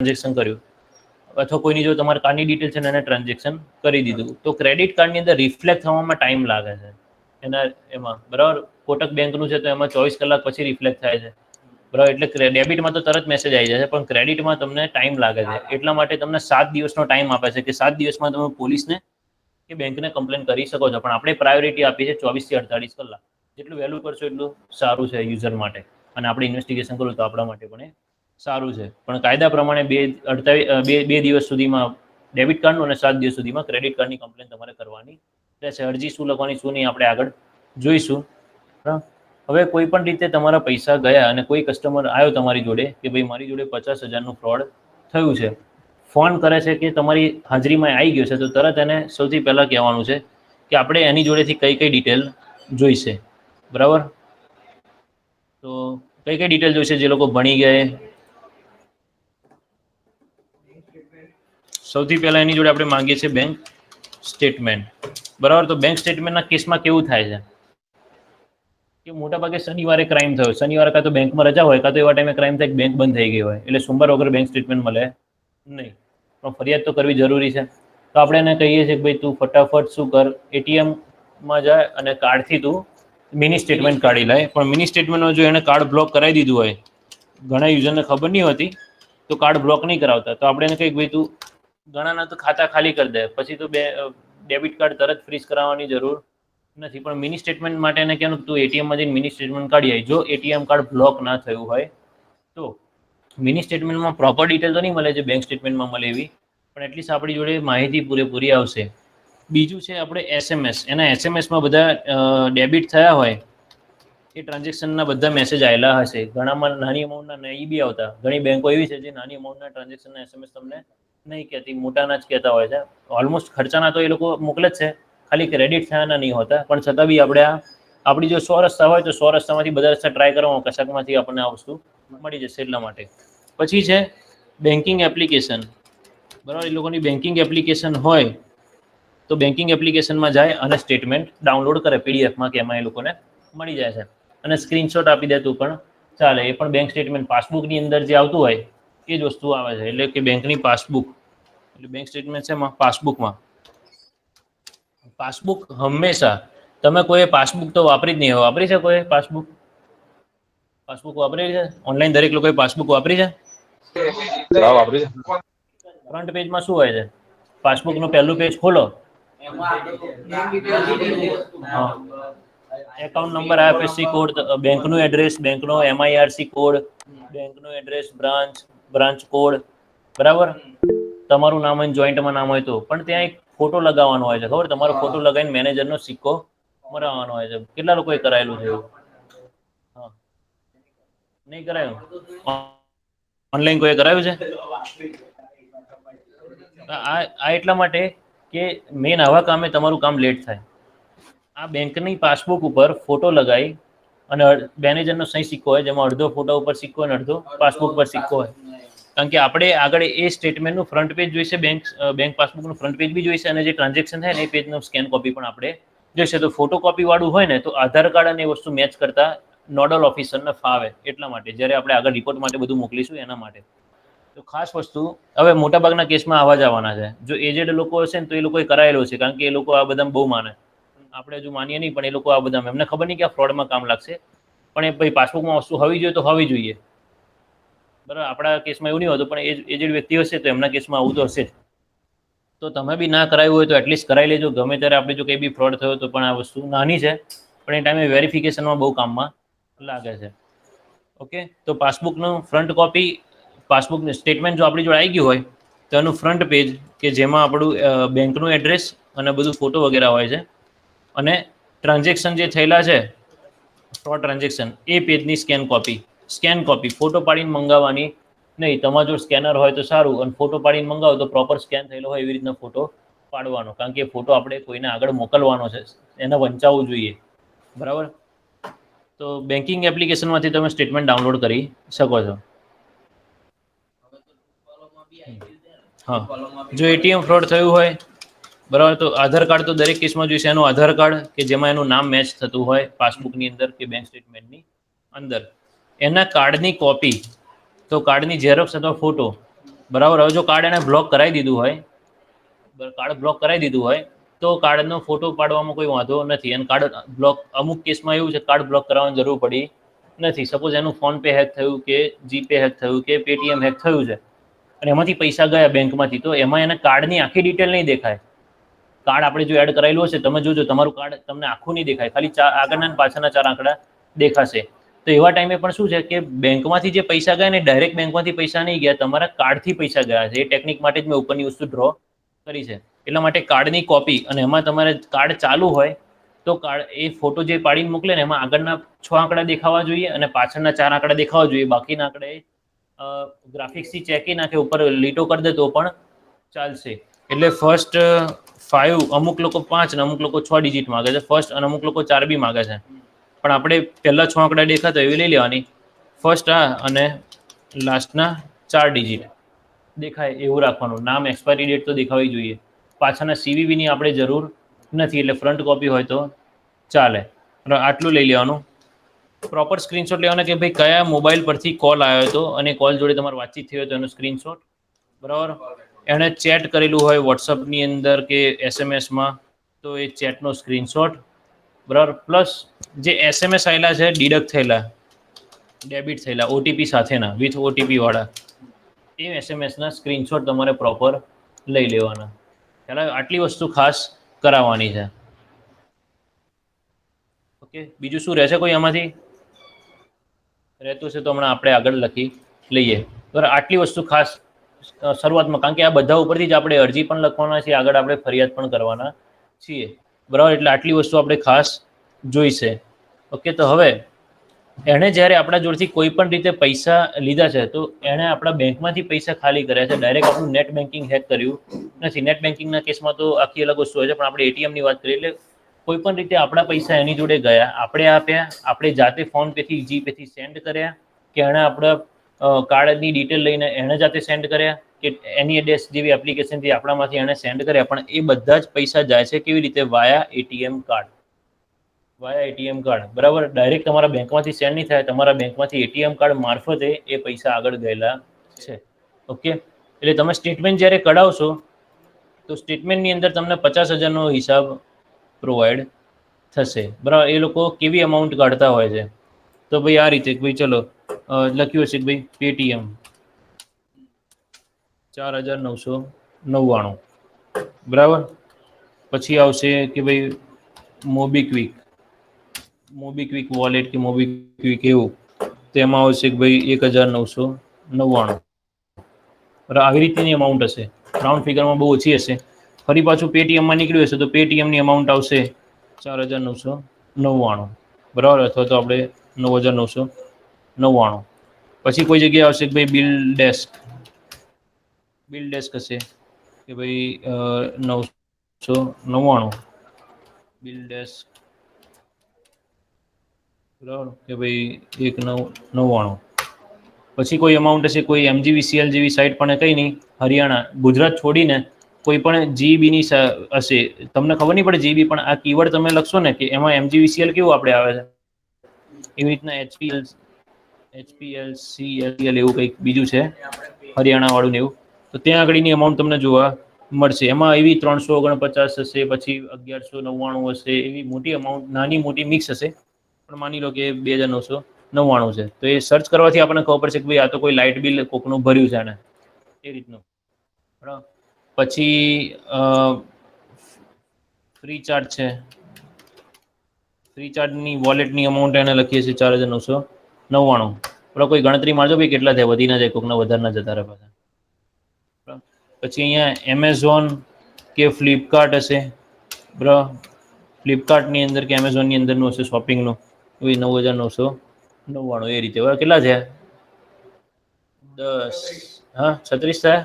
Transaction કર્યું અથવા કોઈની જો તમારા કાર્ડની ડિટેલ છે એને ટ્રાન્ઝેક્શન કરી દીધું, તો ક્રેડિટ કાર્ડની અંદર રિફ્લેક્ટ થવામાં ટાઈમ લાગે છે એના એમાં, બરાબર. કોટક બેંકનું છે તો એમાં 24 કલાક પછી રિફ્લેક્ટ થાય છે, બરાબર. એટલે ડેબિટમાં તો તરત મેસેજ આવી જાય છે, પણ ક્રેડિટમાં તમને ટાઈમ લાગે છે. એટલા માટે તમને 7 દિવસનો ટાઈમ આપે છે કે 7 દિવસમાં તમે પોલીસને કે બેંકને કમ્પ્લેન કરી શકો છો. પણ આપણે પ્રાયોરિટી આપી છે 24 થી 48 કલાક. જેટલું વહેલું કરશો એટલું સારું છે યુઝર માટે, અને આપણે ઇન્વેસ્ટિગેશન કરવું તો આપણા માટે પણ સારું છે. પણ કાયદા પ્રમાણે 2 દિવસ સુધીમાં ડેબિટ કાર્ડનું અને 7 દિવસ સુધીમાં ક્રેડિટ કાર્ડની કમ્પ્લેન તમારે કરવાની રહેશે. અરજી શું લખવાની શું નહીં આપણે આગળ જોઈશું. હવે કોઈ પણ રીતે તમારા પૈસા ગયા અને કોઈ કસ્ટમર આવ્યો તમારી જોડે કે ભાઈ મારી જોડે 50,000નું ફ્રોડ થયું છે, ફોન કરે છે કે તમારી હાજરીમાં આવી ગયો છે, તો તરત એને સૌથી પહેલાં કહેવાનું છે કે આપણે એની જોડેથી કઈ કઈ ડિટેલ જોઈશે, બરાબર. તો કઈ કઈ ડિટેલ જોઈશે? જે લોકો ભણી ગયા, સૌથી પહેલાં એની જોડે આપણે માંગીએ છીએ બેંક સ્ટેટમેન્ટ, બરાબર. તો બેંક સ્ટેટમેન્ટના કેસમાં કેવું થાય છે કે મોટાભાગે શનિવારે ક્રાઇમ થયો, શનિવારે કાં તો બેંકમાં રજા હોય, કાં તો એવા ટાઈમે ક્રાઇમ થાય બેંક બંધ થઈ ગઈ હોય, એટલે સોમવાર વગર બેંક સ્ટેટમેન્ટ મળે નહીં. પણ ફરિયાદ તો કરવી જરૂરી છે. તો આપણે એને કહીએ છીએ કે ભાઈ તું ફટાફટ શું કર, એટીએમમાં જાય અને કાર્ડથી તું મિની સ્ટેટમેન્ટ કાઢી લે. પણ મિની સ્ટેટમેન્ટમાં જો એને કાર્ડ બ્લોક કરાવી દીધું હોય, ઘણા યુઝરને ખબર નહીં હોતી, તો કાર્ડ બ્લોક નહીં કરાવતા. તો આપણે એને કહીએ ભાઈ તું ઘણાના તો ખાતા ખાલી કરી દે, પછી તો ડેબિટ કાર્ડ તરત ફ્રીઝ કરાવવાની જરૂર નથી. પણ મિની સ્ટેટમેન્ટ માટે એને કહેવાનું તું એટીએમમાં જઈને મિની સ્ટેટમેન્ટ કાઢી આવી. જો એટીએમ કાર્ડ બ્લોક ના થયું હોય તો મિની સ્ટેટમેન્ટમાં પ્રોપર ડિટેલ તો નહીં મળે જે બેંક સ્ટેટમેન્ટમાં મળે એવી, પણ એટલીસ્ટ આપણી જોડે માહિતી પૂરેપૂરી આવશે. બીજું છે આપણે એસએમએસ. એના એસએમએસમાં બધા ડેબિટ થયા હોય એ ટ્રાન્ઝેક્શનના બધા મેસેજ આવેલા હશે. ઘણામાં નાની અમાઉન્ટના નહીં બી આવતા. ઘણી બેંકો એવી છે જે નાની અમાઉન્ટના ટ્રાન્ઝેક્શનના એસએમએસ તમને નહીં કહેતી, મોટાના જ કહેતા હોય છે. ઓલમોસ્ટ ખર્ચાના તો એ લોકો મોકલે જ છે, ખાલી ક્રેડિટ થયાના નહીં હોતા. પણ છતાં બી આપણે આપણી જો 100 રસ્તા હોય તો 100 રસ્તામાંથી બધા રસ્તા ટ્રાય કરવાનો, કશાકમાંથી આપણને આ વસ્તુ મળી જશે એટલા માટે. પછી છે બેન્કિંગ એપ્લિકેશન, બરાબર. એ લોકોની બેન્કિંગ એપ્લિકેશન હોય તો બેન્કિંગ એપ્લિકેશનમાં જાય અને સ્ટેટમેન્ટ ડાઉનલોડ કરે પીડીએફમાં, કે એમાં એ લોકોને મળી જાય છે. અને સ્ક્રીનશોટ આપી દેતું પણ ચાલે. એ પણ બેંક સ્ટેટમેન્ટ પાસબુકની અંદર જે આવતું હોય એ જ વસ્તુ આવે છે. એટલે કે બેંકની પાસબુક, એટલે બેંક સ્ટેટમેન્ટ છે એમાં પાસબુકમાં. પાસબુક હંમેશા તમે કોઈ પાસબુક તો વાપરી જ નહીં હોય. વાપરી છે કોઈ પાસબુક? પાસબુક વાપરી છે ઓનલાઈન? દરેક લોકોએ પાસબુક વાપરી છે? વાપરી છે. ફ્રન્ટ પેજમાં શું હોય છે? પાસબુકનું પહેલું પેજ ખોલો, એકાઉન્ટ નંબર, આઈએફએસસી કોડ, બેંકનું એડ્રેસ, બેંકનો એમઆઈઆરસી કોડ, બેંકનું એડ્રેસ, બ્રાન્ચ કોડ, બરાબર. તમારું નામ હોય, જોઈન્ટમાં નામ હોય તો પણ ત્યાં એક ફોટો લગાવવાનો હોય છે, ખબર? તમારો ફોટો લગાવીને મેનેજરનો સિક્કો મરાવવાનો હોય છે. કેટલા લોકોએ કરાયેલું છે એવું? હા, નહીં કરાયું? ઓનલાઈન કોઈએ કરાયું છે? આ એટલા માટે કે મેન આવા કામે તમારું કામ લેટ થાય. આ બેંકની પાસબુક ઉપર ફોટો લગાવી અને મેનેજરનો સહી સિક્કો હોય, જેમાં અડધો ફોટો ઉપર સિક્કો હોય અને અડધો પાસબુક પર સિક્કો હોય. કારણ કે આપણે આગળ એ સ્ટેટમેન્ટનું ફ્રન્ટ પેજ જોઈશે, બેંક પાસબુકનું ફ્રન્ટ પેજ બી જોઈશે, અને જે ટ્રાન્ઝેક્શન થાય ને એ પેજનું સ્કેન કોપી પણ આપણે જોઈશે. તો ફોટોકોપી વાળું હોય ને તો આધાર કાર્ડ અને એ વસ્તુ મેચ કરતા નોડલ ઓફિસરને ફાવે. એટલા માટે જ્યારે આપણે આગળ રિપોર્ટ માટે બધું મોકલીશું એના માટે. તો ખાસ વસ્તુ હવે મોટાભાગના કેસમાં આવા જ આવવાના છે. જો એજેડ લોકો હશે ને તો એ લોકોએ કરાયેલો છે, કારણ કે એ લોકો આ બધા બહુ માને. આપણે હજુ માનીએ નહીં, પણ એ લોકો આ બધા, એમને ખબર નહીં કે આ ફ્રોડમાં કામ લાગશે, પણ એ ભાઈ પાસબુકમાં વસ્તુ હોવી જોઈએ તો હોવી જોઈએ, બરાબર. આપણા કેસમાં એવું નહીં હોતું, પણ એજેડ વ્યક્તિ હશે તો એમના કેસમાં આવું તો હશે જ. તો તમે બી ના કરાવ્યું હોય તો એટલીસ્ટ કરાવી લેજો. ગમે ત્યારે આપણે જો કંઈ બી ફ્રોડ થયો તો પણ આ વસ્તુ નાની છે, પણ એ ટાઈમે વેરિફિકેશનમાં બહુ કામમાં લાગે છે. ઓકે, તો પાસબુકનું ફ્રન્ટ કોપી, પાસબુકનું સ્ટેટમેન્ટ જો આપણી જોડે આવી ગયું હોય તો એનું ફ્રન્ટ પેજ કે જેમાં આપણું બેંકનું એડ્રેસ અને બધું ફોટો વગેરે હોય છે, અને ટ્રાન્ઝેક્શન જે થયેલા છે, ફ્રોડ ટ્રાન્ઝેક્શન, એ પેજની સ્કેન કોપી ફોટો પાડીને મંગાવવાની નહીં. તમારા જો સ્કેનર હોય તો સારું, અને ફોટો પાડીને મંગાવો તો પ્રોપર સ્કેન થયેલો હોય એવી રીતના ફોટો પાડવાનો, કારણ કે ફોટો આપણે કોઈને આગળ મોકલવાનો છે, એને વંચાવવું જોઈએ, બરાબર. તો બેન્કિંગ એપ્લિકેશનમાંથી તમે સ્ટેટમેન્ટ ડાઉનલોડ કરી શકો છો. હા, જો એટીએમ ફ્રોડ થયું હોય, બરાબર, તો આધાર કાર્ડ તો દરેક કેસમાં જોઈશે. એનું આધાર કાર્ડ કે જેમાં એનું નામ મેચ થતું હોય પાસબુકની અંદર કે બેંક સ્ટેટમેન્ટની અંદર, એના કાર્ડની કોપી, તો કાર્ડની ઝેરોક્સ અથવા ફોટો બરાબર. હવે જો કાર્ડ એને બ્લોક કરાવી દીધું હોય, કાર્ડ બ્લોક કરાવી દીધું હોય તો કાર્ડનો ફોટો પાડવામાં કોઈ વાંધો નથી. અને કાર્ડ બ્લોક અમુક કેસમાં એવું છે કાર્ડ બ્લોક કરાવવાની જરૂર પડી નથી. સપોઝ એનું ફોન પે હેક થયું કે જીપે હેક થયું કે પેટીએમ હેક થયું છે અને એમાંથી પૈસા ગયા બેંકમાંથી, તો એમાં એને કાર્ડની આખી ડિટેલ નહીં દેખાય. કાર્ડ આપણે જો એડ કરાયેલું હશે, તમે જોજો તમારું કાર્ડ તમને આખું નહીં દેખાય, ખાલી આગળના પાછળના 4 આંકડા દેખાશે. તો એવા ટાઈમે પણ શું છે કે બેંકમાંથી જે પૈસા ગયા ને ડાયરેક્ટ બેંકમાંથી પૈસા નહીં ગયા, તમારા કાર્ડથી પૈસા ગયા છે. એ ટેકનિક માટે જ મેં ઉપરની વસ્તુ ડ્રો કરી છે. એટલા માટે કાર્ડની કોપી, અને એમાં તમારે કાર્ડ ચાલુ હોય તો કાર્ડ એ ફોટો જે પાડીને મોકલે ને એમાં આગળના 6 આંકડા દેખાવા જોઈએ અને પાછળના 4 આંકડા દેખાવા જોઈએ. બાકીના આંકડા ગ્રાફિક્સથી ચેકી નાખે, ઉપર લીટો કરી દે તો પણ ચાલશે. એટલે ફર્સ્ટ 5, અમુક લોકો 5 અને અમુક લોકો 6 ડિજિટ માગે છે ફર્સ્ટ, અને અમુક લોકો 4 બી માગે છે. પણ આપણે પહેલા 6 આંકડા દેખાતા એવી લઈ લેવાની, ફર્સ્ટ આ અને લાસ્ટના 4 ડિજિટ દેખાય એવું રાખવાનું. નામ, એક્સપાયરી ડેટ તો દેખાવી જોઈએ. પાછળના સીવીવીની આપણે જરૂર નથી, એટલે ફ્રન્ટ કોપી હોય તો ચાલે. આટલું લઈ લેવાનું. પ્રોપર સ્ક્રીનશોટ લેવાના કે ભાઈ કયા મોબાઈલ પરથી કોલ આવ્યો હતો અને કોલ જોડે તમારે વાતચીત થઈ હોય તો એનો સ્ક્રીનશોટ. બરાબર. એણે ચેટ કરેલું હોય વોટ્સઅપની અંદર કે એસએમએસમાં તો એ ચેટનો સ્ક્રીનશોટ. બરાબર. પ્લસ જે એસએમએસ આવેલા છે ડિડક્ટ થયેલા, ડેબિટ થયેલા ઓટીપી સાથેના, વિથ ઓટીપી વાળા, એ એસએમએસના સ્ક્રીનશોટ તમારે પ્રોપર લઈ લેવાના. ચાલો, આટલી વસ્તુ ખાસ કરાવવાની છે. ઓકે. બીજું શું રહેશે કોઈ આમાંથી? રહેતું છે તો હમણાં આપણે આગળ લખી લઈએ. બરાબર. આટલી વસ્તુ ખાસ શરૂઆતમાં, કારણ કે આ બધા ઉપરથી જ આપણે અરજી પણ લખવાના છીએ, આગળ આપણે ફરિયાદ પણ કરવાના છીએ. બરાબર. એટલે આટલી વસ્તુ આપણે ખાસ જોઈશે. ઓકે. તો હવે એણે જ્યારે આપણા જોડેથી કોઈ પણ રીતે પૈસા લીધા છે તો એણે આપણા બેંકમાંથી પૈસા ખાલી કર્યા છે, ડાયરેક્ટ આપણું નેટ બેન્કિંગ હેક કર્યું નથી. નેટ બેન્કિંગના કેસમાં તો આખી અલગ વસ્તુ હોય છે, પણ આપણે એટીએમની વાત કરીએ એટલે કોઈ પણ રીતે આપણા પૈસા એની જોડે ગયા, આપણે આપ્યા, આપણે જાતે ફોન પેથી જીપેથી સેન્ડ કર્યા, કે એણે આપણા કાર્ડની ડિટેલ લઈને એણે જાતે સેન્ડ કર્યા, કે એની ડેશ જેવી એપ્લિકેશનથી આપણામાંથી એણે સેન્ડ કર્યા, પણ એ બધા જ પૈસા જાય છે કેવી રીતે? વાયા એટીએમ કાર્ડ. વાયા એટીએમ કાર્ડ. બરાબર. ડાયરેક્ટ તમારા બેંકમાંથી સેન્ડ નહીં થાય, તમારા બેંકમાંથી એટીએમ કાર્ડ મારફતે એ પૈસા આગળ ગયેલા છે. ઓકે. એટલે તમે સ્ટેટમેન્ટ જ્યારે કઢાવશો તો સ્ટેટમેન્ટની અંદર તમને 50,000નો હિસાબ પ્રોવાઈડ થશે. બરાબર. એ લોકો કેવી અમાઉન્ટ કાઢતા હોય છે તો ભાઈ આ રીતે, ભાઈ ચલો લખ્યું હશે કે ભાઈ પેટીએમ 4,999. બરાબર. પછી આવશે કે ભાઈ મોબીક્વિક વોલેટ કે મોબીક્વિક એવું, તેમાં આવશે કે ભાઈ 1,999. બરાબર. આવી રીતની અમાઉન્ટ હશે. રાઉન્ડ ફિગરમાં બહુ ઓછી હશે. ફરી પાછું પેટીએમમાં નીકળ્યું હશે તો પેટીએમની અમાઉન્ટ આવશે 4,999. બરાબર. અથવા તો આપણે 9,999. પછી કોઈ જગ્યાએ આવશે કે ભાઈ બિલ ડેસ્ક હશે કે ભાઈ 999 બિલ ડેસ્ક. બરાબર. કે ભાઈ 1,999. પછી કોઈ અમાઉન્ટ હશે, કોઈ એમજીવીસીએલ જેવી સાઇટ પણ કંઈ નહીં, હરિયાણા, ગુજરાત છોડીને કોઈ પણ જીબીની હશે. તમને ખબર નહીં પડે જીબી, પણ આ કીવર્ડ તમે લખશો ને કે એમાં એમજીવીસીએલ કેવું આપણે આવે છે, એવી રીતના એચપીએલસીએલ એવું કંઈક બીજું છે હરિયાણા વાળું ને એવું, તો ત્યાં આગળની અમાઉન્ટ તમને જોવા મળશે. એમાં એવી 349 હશે, પછી 1,199 હશે, એવી મોટી અમાઉન્ટ, નાની મોટી મિક્સ હશે. પણ માની લો કે 2,999 છે તો એ સર્ચ કરવાથી આપણને ખબર પડશે કે ભાઈ આ તો કોઈ લાઇટ બિલ કોકનું ભર્યું છે એને, એ રીતનું. બરાબર. પછી ફ્રી ચાર્જ છે. ફ્રી ચાર્જની વોલેટની અમાઉન્ટ એને લખીએ છીએ 4,999. બરાબર. કોઈ ગણતરી મારજો ભાઈ કેટલા થયા, વધી ના જાય, કોકના વધારે ના જતા રહે પાછા. પછી અહીંયા એમેઝોન કે ફ્લિપકાર્ટ હશે. બરાબર. ફ્લિપકાર્ટની અંદર કે એમેઝોનની અંદરનું હશે શોપિંગનું, એ 9,999 એ રીતે. બરાબર. કેટલા થયા? 10. હા, 36 થયા.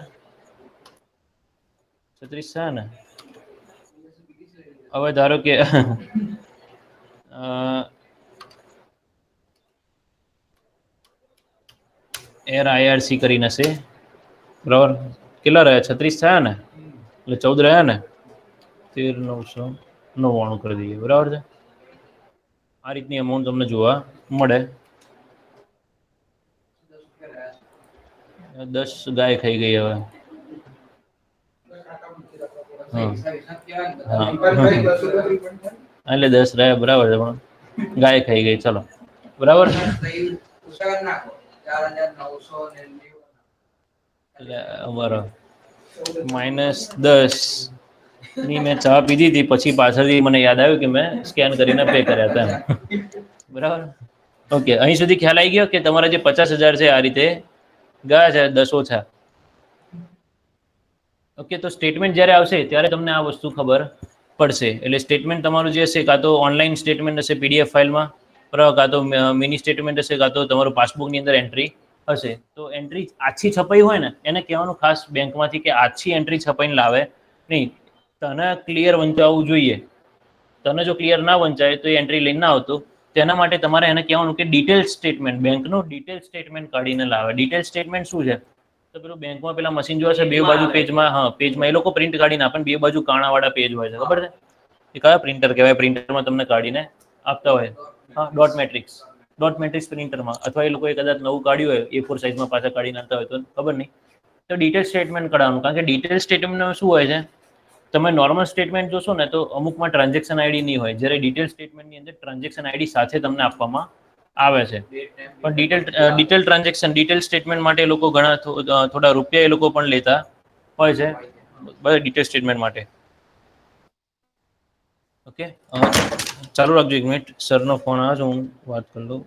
36 થયા ને. હવે ધારો કે એર આઈઆરસી કરીને હશે. બરાબર. કેટલા રહ્યા? 36 થયા ને, એટલે 14 રહ્યા ને, 13,999 કરી દઈએ. બરાબર છે. આ રીતની અમાઉન્ટ તમને જોવા મળે. 10 ગાય ખાઈ ગઈ હવે. હા એટલે 10 રહ્યા બરાબર છે, પણ ગાય ખાઈ ગઈ. ચલો બરાબર. એટલે અમારો -10 ની મેં ચા પીધી હતી, પછી પાછળથી મને યાદ આવ્યું કે મેં સ્કેન કરીને પે કર્યા હતા. બરાબર. ઓકે, અહીં સુધી ખ્યાલ આવી ગયો કે તમારા જે 50,000 છે આ રીતે ગયા છે, 10 ઓછા. ઓકે, તો સ્ટેટમેન્ટ જ્યારે આવશે ત્યારે તમને આ વસ્તુ ખબર પડશે. એટલે સ્ટેટમેન્ટ તમારું જે હશે, કાં તો ઓનલાઈન સ્ટેટમેન્ટ હશે PDF ફાઇલમાં, બરાબર, કાં તો મિની સ્ટેટમેન્ટ હશે, કાં તો તમારું પાસબુકની અંદર એન્ટ્રી હશે. તો એન્ટ્રી આછી છપાઈ હોય ને એને કહેવાનું ખાસ બેંકમાંથી કે આછી એન્ટ્રી છપાઈને લાવે નહીં. તને ક્લિયર વંચાવવું જોઈએ. તને જો ક્લિયર ના વંચાય તો એ એન્ટ્રી લઈને ના આવતું. તેના માટે તમારે એને કહેવાનું કે ડિટેલ સ્ટેટમેન્ટ, બેંકનું ડિટેલ સ્ટેટમેન્ટ કાઢીને લાવે. ડિટેલ સ્ટેટમેન્ટ શું છે? તો પેલું બેંકમાં પેલા મશીન જોવે છે, બે બાજુ પેજમાં, હા, પેજમાં એ લોકો પ્રિન્ટ કાઢીને આપે, બે બાજુ કાણાવાળા પેજ હોય છે, ખબર છે? એ કયા પ્રિન્ટર કહેવાય? પ્રિન્ટરમાં તમને કાઢીને આપતા હોય. હા, ડોટ મેટ્રિક્સ. ડોટ મેટ્રિક્સ પ્રિન્ટરમાં, અથવા એ લોકોએ કદાચ નવું કાઢ્યું હોય A4 સાઇઝમાં પાછા કાઢીને આપતા હોય તો ખબર નહીં. તો ડિટેલ સ્ટેટમેન્ટ કઢાવવાનું, કારણ કે ડિટેલ સ્ટેટમેન્ટમાં શું હોય છે, તમે નોર્મલ સ્ટેટમેન્ટ જોશો ને તો અમુકમાં ટ્રાન્ઝેક્શન આઈડી નહીં હોય, જ્યારે ડિટેલ સ્ટેટમેન્ટની અંદર ટ્રાન્ઝેક્શન આઈડી સાથે તમને આપવામાં આવે છે. પણ ડિટેલ ટ્રાન્ઝેક્શન, ડિટેલ સ્ટેટમેન્ટ માટે લોકો ઘણા થોડા રૂપિયા એ લોકો પણ લેતા હોય છે, બધા ડિટેલ સ્ટેટમેન્ટ માટે. ઓકે, ચાલુ રાખજો 1 મિનિટ. સરનો ફોન આવે છે, હું વાત કરી લઉં.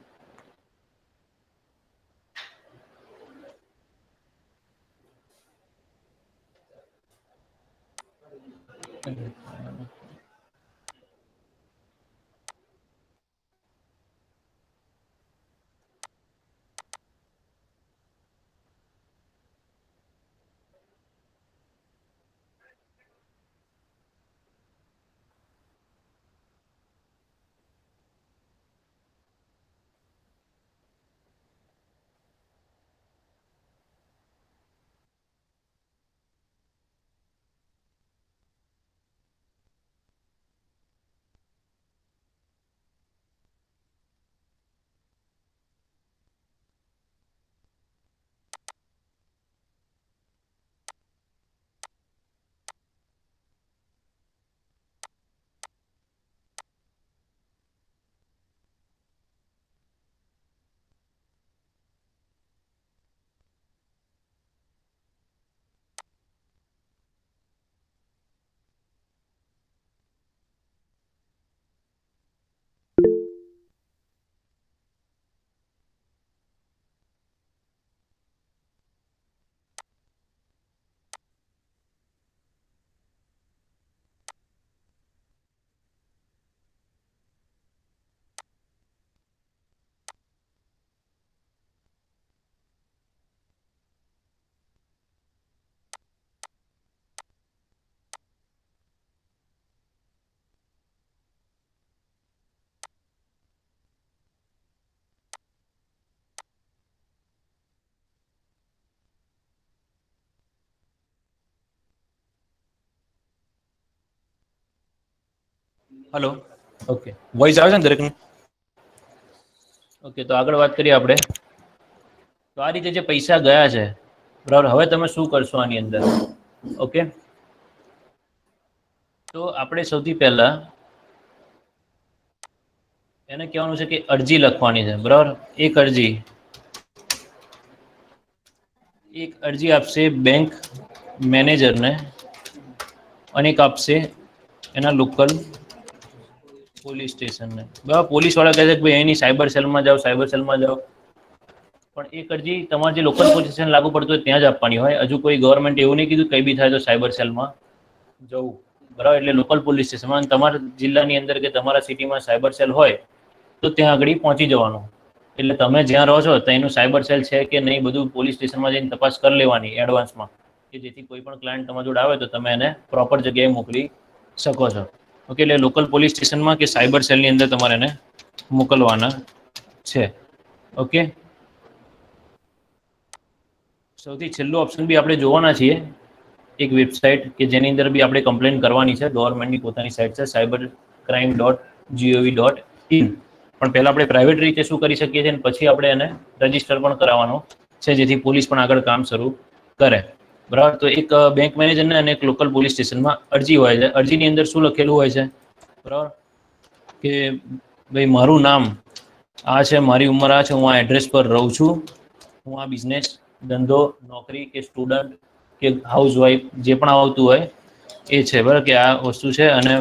હલો. ઓકે, વોઇસ આવે છે ને દરેકને? ઓકે, તો આગળ વાત કરીએ આપણે. તો આ રીતે જે પૈસા ગયા છે, બરાબર, હવે તમે શું કરશો આની અંદર? ઓકે, તો આપણે સૌથી પહેલા એને કહેવાનું છે કે અરજી લખવાની છે, બરાબર. એક અરજી આપશે બેંક મેનેજરને, અને એક આપશે એના લોકલ પોલીસ સ્ટેશનને. બરાબર, પોલીસવાળા કહે છે કે ભાઈ એની સાયબર સેલમાં જાઓ, સાયબર સેલમાં જાઓ. પણ એક અરજી તમારે જે લોકલ પોલીસ સ્ટેશન લાગુ પડતું હોય ત્યાં જ આપવાની હોય. હજુ કોઈ ગવર્મેન્ટ એવું નહીં કીધું કંઈ બી થાય તો સાયબર સેલમાં જવું, બરાબર. એટલે લોકલ પોલીસ સ્ટેશનમાં, તમારા જિલ્લાની અંદર કે તમારા સિટીમાં સાયબર સેલ હોય તો ત્યાં આગળ પહોંચી જવાનું. એટલે તમે જ્યાં રહો છો ત્યાં એનું સાયબર સેલ છે કે નહીં, બધું પોલીસ સ્ટેશનમાં જઈને તપાસ કરી લેવાની એડવાન્સમાં, કે જેથી કોઈ પણ ક્લાયન્ટ તમારા જોડે આવે તો તમે એને પ્રોપર જગ્યાએ મોકલી શકો છો. ઓકે, એટલે લોકલ પોલીસ સ્ટેશનમાં કે સાયબર સેલની અંદર તમારે એને મોકલવાના છે. ઓકે, સૌથી છેલ્લું ઓપ્શન બી આપણે જોવાના છીએ, એક વેબસાઇટ કે જેની અંદર બી આપણે કમ્પ્લેન કરવાની છે. ગવર્મેન્ટની પોતાની સાઇટ છે, cybercrime.gov.in. પણ પહેલા આપણે પ્રાઇવેટ રીતે શું કરી શકીએ છીએ, અને પછી આપણે એને રજીસ્ટર પણ કરાવવાનો છે, જેથી પોલીસ પણ આગળ કામ શરૂ કરે. બરાબર. તો એક બેંક મેનેજરને અને એક લોકલ પોલીસ સ્ટેશનમાં અરજી હોય છે. અરજીની અંદર શું લખેલું હોય છે? બરાબર, કે ભાઈ મારું નામ આ છે, મારી ઉંમર આ છે, હું આ એડ્રેસ પર રહું છું, હું આ બિઝનેસ, ધંધો, નોકરી કે સ્ટુડન્ટ કે હાઉસવાઈફ જે પણ આવતું હોય એ છે. બરાબર, કે આ વસ્તુ છે, અને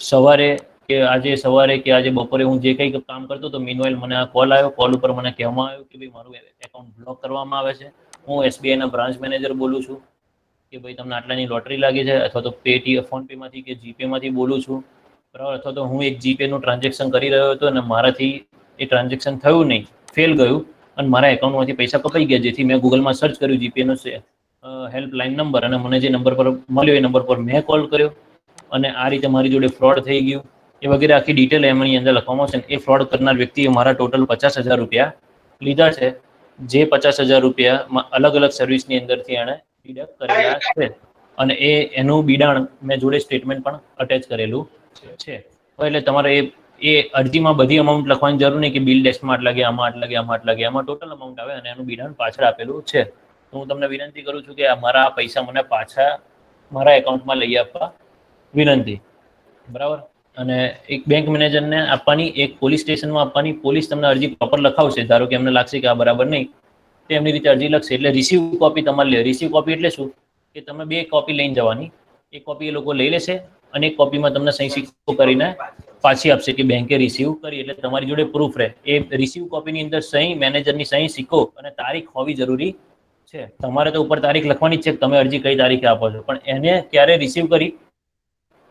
સવારે કે આજે સવારે કે આજે બપોરે હું જે કંઈ કામ કરતો હતો, મીનવાઇલ મને આ કોલ આવ્યો. કોલ ઉપર મને કહેવામાં આવ્યું કે ભાઈ મારું એકાઉન્ટ બ્લોક કરવામાં આવે છે. હું એસબીઆઈના બ્રાન્ચ મેનેજર બોલું છું, કે ભાઈ તમને આટલાની લોટરી લાગી છે, અથવા તો ફોન પેમાંથી કે જીપેમાંથી બોલું છું. બરાબર, અથવા તો હું એક જીપેનું ટ્રાન્ઝેક્શન કરી રહ્યો હતો અને મારાથી એ ટ્રાન્ઝેક્શન થયું નહીં, ફેલ ગયું, અને મારા એકાઉન્ટમાંથી પૈસા કપાઈ ગયા, જેથી મેં ગૂગલમાં સર્ચ કર્યું જીપેનો હેલ્પલાઇન નંબર, અને મને જે નંબર પર મળ્યો એ નંબર પર મેં કોલ કર્યો, અને આ રીતે મારી જોડે ફ્રોડ થઈ ગયું. એ વગેરે આખી ડિટેલ એમની અંદર લખવામાં આવશે. એ ફ્રોડ કરનાર વ્યક્તિએ મારા ટોટલ 50,000 રૂપિયા લીધા છે, જે 50,000 રૂપિયા અલગ અલગ સર્વિસની અંદરથી એણે ડિડક્ટ કરેલા છે, અને એનું બિડાણ મેં જોડે સ્ટેટમેન્ટ પણ અટેચ કરેલું છે. એટલે તમારે એ અરજીમાં બધી અમાઉન્ટ લખવાની જરૂર નહીં કે બિલ ડેસ્કમાં આટલા ગયા, આમાં આટલા ગયા, આમાં આટલા ગયા. એમાં ટોટલ અમાઉન્ટ આવે અને એનું બિડાણ પાછળ આપેલું છે. તો હું તમને વિનંતી કરું છું કે મારા આ પૈસા મને પાછા મારા એકાઉન્ટમાં લઈ આપવા વિનંતી. બરાબર. અને એક બેંક મેનેજરને આપવાની, એક પોલીસ સ્ટેશનમાં આપવાની. પોલીસ તમને અરજી પ્રોપર લખાવશે. ધારો કે એમને લાગશે કે આ બરાબર નહીં, તો એમની રીતે અરજી લખશે. એટલે રિસીવ કોપી તમારે લે. રિસીવ કોપી એટલે શું? કે તમે 2 કોપી લઈને જવાની. એક કોપી એ લોકો લઈ લેશે, અને એક કોપીમાં તમને સહી સિક્કો કરીને પાછી આપશે કે બેંકે રિસીવ કરી. એટલે તમારી જોડે પ્રૂફ રહે. એ રિસીવ કોપીની અંદર સહી, મેનેજરની સહી, સિક્કો અને તારીખ હોવી જરૂરી છે. તમારે તો ઉપર તારીખ લખવાની જ છે કે તમે અરજી કઈ તારીખે આપો છો, પણ એને ક્યારે રિસીવ કરી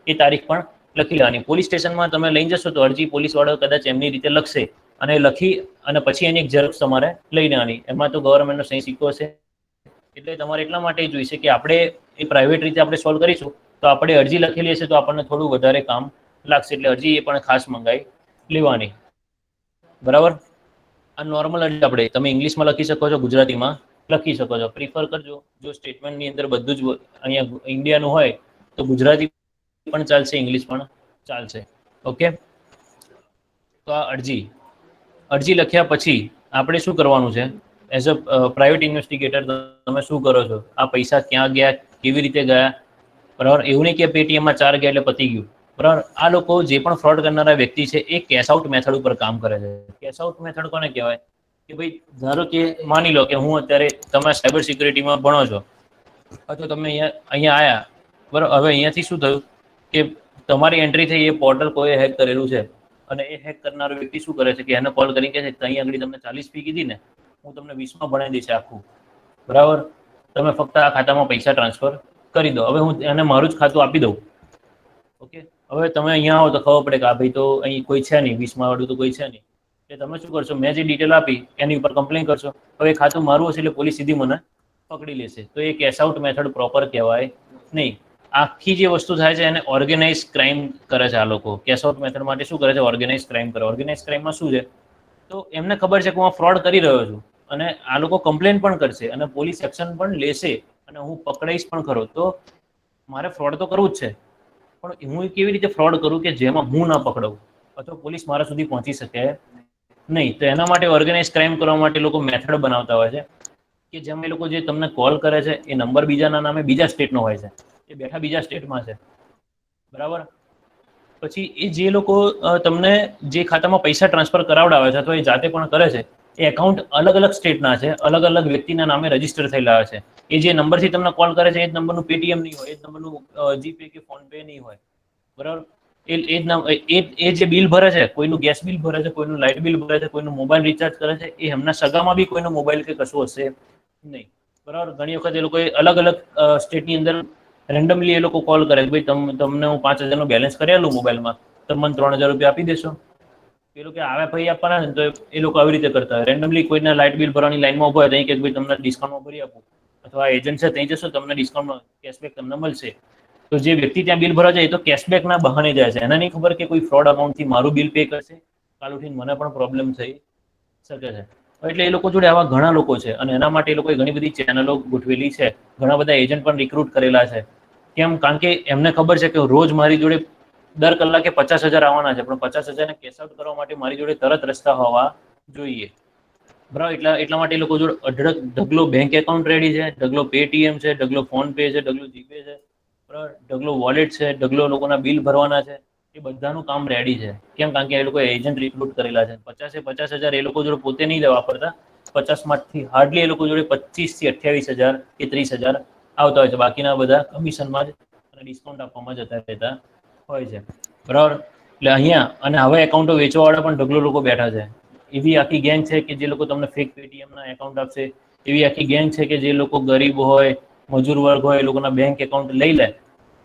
એ તારીખ પણ લખી લેવાની. પોલીસ સ્ટેશનમાં તમે લઈને જશો તો અરજી પોલીસવાળો કદાચ એમની રીતે લખશે, અને લખી અને પછી એની એક ઝેરોક્ષ તમારે લઈને આવવાની. એમાં તો ગવર્મેન્ટનો સહી સિક્કો હશે. એટલે તમારે એટલા માટે જોઈશે કે આપણે એ પ્રાઇવેટ રીતે આપણે સોલ્વ કરીશું, તો આપણે અરજી લખેલી હશે તો આપણને થોડું વધારે કામ લાગશે. એટલે અરજી એ પણ ખાસ મંગાવી લેવાની. બરાબર. આ નોર્મલ અરજી આપણે તમે ઇંગ્લિશમાં લખી શકો છો, ગુજરાતીમાં લખી શકો છો. પ્રિફર કરજો જો સ્ટેટમેન્ટની અંદર બધું જ અહીંયા ઇન્ડિયાનું હોય તો ગુજરાતી પણ ચાલશે, ઇંગ્લિશ પણ ચાલશે. ઓકે. તો આ અરજી લખ્યા પછી આપણે શું કરવાનું છે? એઝ અ પ્રાઇવેટ ઇન્વેસ્ટિગેટર તમે શું કરો છો? આ પૈસા ક્યાં ગયા, કેવી રીતે ગયા? બરાબર. એવું નહીં કે પેટીએમમાં 4 ગયા એટલે પતી ગયું. બરાબર. આ લોકો જે પણ ફ્રોડ કરનારા વ્યક્તિ છે એ કેશ આઉટ મેથડ ઉપર કામ કરે છે. કેશ આઉટ મેથડ કોને કહેવાય? કે ભાઈ ધારો કે માની લો કે હું અત્યારે તમે સાયબર સિક્યુરિટીમાં ભણો છો, અથવા તમે અહીંયા આવ્યા. બરાબર. હવે અહીંયાથી શું થયું કે તમારી એન્ટ્રી થઈ, એ પોર્ટલ કોઈ હેક કરેલું છે, અને એ હેક કરનારો વ્યક્તિ શું કરે છે કે એને કોલ કરી કહે છે કે અહીં આગળ તમને 40 ફી કીધી ને, હું તમને 20માં ભણાવી દઈશ આખું. બરાબર. તમે ફક્ત આ ખાતામાં પૈસા ટ્રાન્સફર કરી દો. હવે હું એને મારું જ ખાતું આપી દઉં. ઓકે. હવે તમે અહીંયા આવો તો ખબર પડે કે આ ભાઈ તો અહીં કોઈ છે નહીં, 20માં વાળું તો કોઈ છે નહીં. એટલે તમે શું કરશો? મેં જે ડિટેલ આપી એની ઉપર કમ્પ્લેન કરશો. હવે ખાતું મારું હશે એટલે પોલીસ સીધી મને પકડી લેશે. તો એ કેશ આઉટ મેથડ પ્રોપર કહેવાય નહીં. આખી જે વસ્તુ થાય છે એને ઓર્ગેનાઇઝ ક્રાઇમ કરે છે આ લોકો. કેશ આઉટ મેથડ માટે શું કરે છે? ઓર્ગેનાઇઝ ક્રાઇમ કરે. ઓર્ગેનાઇઝ ક્રાઇમમાં શું છે? તો એમને ખબર છે કે હું આ ફ્રોડ કરી રહ્યો છું, અને આ લોકો કમ્પ્લેન પણ કરશે, અને પોલીસ એક્શન પણ લેશે, અને હું પકડાઈશ પણ ખરો. તો મારે ફ્રોડ તો કરવું જ છે, પણ હું કેવી રીતે ફ્રોડ કરું કે જેમાં હું ના પકડાવું, અથવા પોલીસ મારા સુધી પહોંચી શકે નહીં? તો એના માટે ઓર્ગેનાઇઝ ક્રાઇમ કરવા માટે લોકો મેથડ બનાવતા હોય છે કે જેમ એ લોકો જે તમને કોલ કરે છે એ નંબર બીજાના નામે બીજા સ્ટેટનો હોય છે, એ બેઠા બીજા સ્ટેટમાં છે. બરાબર. પછી એ જે લોકો તમને જે ખાતામાં પૈસા ટ્રાન્સફર કરાવડાવે છે, અથવા એ જાતે પણ કરે છે, એ એકાઉન્ટ અલગ અલગ સ્ટેટના છે, અલગ અલગ વ્યક્તિના નામે રજીસ્ટર થયેલા છે. એ જે નંબરથી તમને કોલ કરે છે એ જ નંબરનું પેટીએમ નહીં હોય, એ જ નંબરનું જીપે કે ફોન પે નહીં હોય. બરાબર. એ જે બિલ ભરે છે, કોઈનું ગેસ બિલ ભરે છે, કોઈનું લાઇટ બિલ ભરે છે, કોઈનું મોબાઈલ રિચાર્જ કરે છે, એ એમના સગામાં બી કોઈનો મોબાઈલ કે કશું હશે નહીં. બરાબર. ઘણી વખત એ લોકો અલગ અલગ સ્ટેટની અંદર રેન્ડમલી એ લોકો કોલ કરે કે ભાઈ તમને હું 5,000નું બેલેન્સ કરી આલું મોબાઈલમાં, તમે મને 3,000 રૂપિયા આપી દેશો. એ લોકો આવે ભાઈ આપવાના ને, તો એ લોકો આવી રીતે કરતા હોય. રેન્ડમલી કોઈના લાઇટ બિલ ભરવાની લાઈનમાં ઉભા હોય તો કે ભાઈ તમને ડિસ્કાઉન્ટમાં ભરી આપું, અથવા એજન્ટ છે ત્યાં જશો તમને ડિસ્કાઉન્ટમાં કેશબેક તમને મળશે. તો જે વ્યક્તિ ત્યાં બિલ ભરવા જાય એ તો કેશબેકના બહાને જાય છે. એને નહીં ખબર કે કોઈ ફ્રોડ અમાઉન્ટથી મારું બિલ પે કરશે, કાલ ઉઠીને મને પણ પ્રોબ્લેમ થઈ શકે છે. એટલે એ લોકો જોડે આવા ઘણા લોકો છે, અને એના માટે એ લોકોએ ઘણી બધી ચેનલો ગોઠવેલી છે. ઘણા બધા એજન્ટ પણ રિક્રુટ કરેલા છે. કેમ? કારણ કે એમને ખબર છે કે રોજ મારી જોડે દર કલાકે 50,000 આવવાના છે, પણ 50,000ને કેશ આઉટ કરવા માટે મારી જોડે તરત રસ્તા હોવા જોઈએ. બરાબર, એટલા માટે એ લોકો જોડે અઢળક ઢગલો બેંક એકાઉન્ટ રેડી છે, ઢગલો પેટીએમ છે, ઢગલો ફોન પે છે, ઢગલો જીપે છે, બરાબર, ઢગલો વોલેટ છે, ઢગલો લોકોના બિલ ભરવાના છે. એ બધાનું કામ રેડી છે. કેમ? કારણ કે એ લોકો એજન્ટ રિક્રુટ કરેલા છે. 50,000 એ લોકો જોડે પોતે નહીં વાપરતા. 50માંથી હાર્ડલી એ લોકો જોડે 25,000 થી 28,000 કે 30,000 આવતા હોય છે. બાકીના બધા કમિશનમાં જ અને ડિસ્કાઉન્ટ આપવામાં જતા રહેતા હોય છે. બરાબર, એટલે અહીંયા અને હવે એકાઉન્ટો વેચવાવાળા પણ ઢગલો લોકો બેઠા છે. એવી આખી ગેંગ છે કે જે લોકો તમને ફેક પેટીએમ ના એકાઉન્ટ આપશે. એવી આખી ગેંગ છે કે જે લોકો ગરીબ હોય, મજૂર વર્ગ હોય, એ લોકોના બેંક એકાઉન્ટ લઈ લે,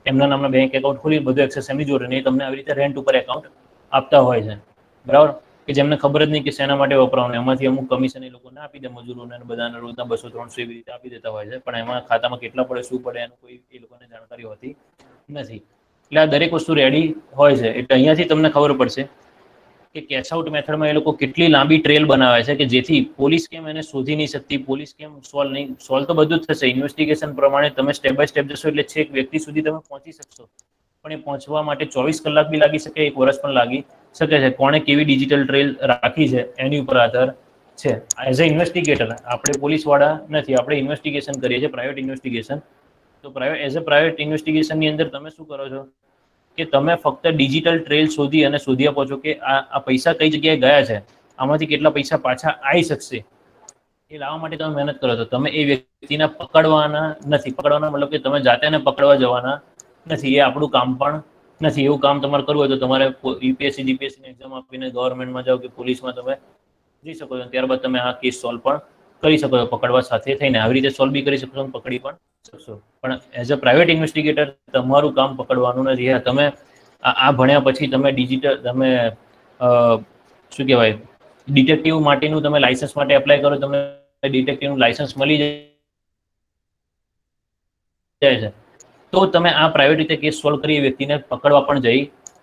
એમના નામના બેંક એકાઉન્ટ ખોલી બધું એક્સેસ એમની જોડે ને તમને આવી રીતે રેન્ટ ઉપર એકાઉન્ટ આપતા હોય છે. બરાબર, કે જેમને ખબર જ નહીં કે શેના માટે વપરાવાનું, એમાંથી અમુક કમિશન એ લોકોને આપી દે મજૂરોને બધાને રોજના 200-300 એવી રીતે આપી દેતા હોય છે. પણ એમાં ખાતામાં કેટલા પડે, શું પડે, એનું કોઈ એ લોકોને જાણકારી હોતી નથી. એટલે આ દરેક વસ્તુ રેડી હોય છે. એટલે અહીંયાથી તમને ખબર પડશે કે કેશ આઉટ મેથડમાં એ લોકો કેટલી લાંબી ટ્રેલ બનાવે છે કે જેથી પોલીસ કેમ એને શોધી નહીં શકતી, પોલીસ કેમ સોલ્વ તો બધું જ થશે. ઇન્વેસ્ટિગેશન પ્રમાણે તમે સ્ટેપ બાય સ્ટેપ જશો એટલે છેક વ્યક્તિ સુધી તમે પહોંચી શકશો. પણ એ પહોંચવા માટે 24 કલાક બી લાગી શકે, 1 વર્ષ પણ લાગી શકે છે. કોણે કેવી ડિજિટલ ટ્રેલ રાખી છે એની ઉપર આધાર છે. એઝ અ ઇન્વેસ્ટિગેટર આપણે પોલીસ વાળા નથી, આપણે ઇન્વેસ્ટિગેશન કરીએ છીએ, પ્રાઇવેટ ઇન્વેસ્ટિગેશન. તો એઝ અ પ્રાઇવેટ ઇન્વેસ્ટિગેશનની અંદર તમે શું કરો છો કે તમે ફક્ત ડિજિટલ ટ્રેલ શોધી અને શોધી આપો છો કે આ પૈસા કઈ જગ્યાએ ગયા છે, આમાંથી કેટલા પૈસા પાછા આવી શકશે, એ લાવવા માટે તમે મહેનત કરો છો. તમે એ વ્યક્તિને પકડવાના નથી. પકડવાના મતલબ કે તમે જાતે એને પકડવા જવાના નથી. એ આપણું કામ પણ નથી. એવું કામ તમારે કરવું હોય તો તમારે યુપીએસસી જીપીએસસી એક્ઝામ આપીને ગવર્મેન્ટમાં જાઓ કે પોલીસમાં તમે જઈ શકો છો. ત્યારબાદ તમે આ કેસ સોલ્વ પણ કરી શકો છો પકડવા સાથે થઈને. આવી રીતે સોલ્વ બી કરી શકશો, પકડી પણ શકશો. પણ એઝ અ પ્રાઇવેટ ઇન્વેસ્ટિગેટર તમારું કામ પકડવાનું નથી. તમે આ ભણ્યા પછી તમે તમે શું કહેવાય, ડિટેક્ટિવ માટેનું તમે લાયસન્સ માટે એપ્લાય કરો, તમને ડિટેક્ટિવનું લાયસન્સ મળી જાય છે, તો તમે આ પ્રાઇવેટ રીતે કેસ સોલ્વ કરી વ્યક્તિને પકડવા પણ જઈ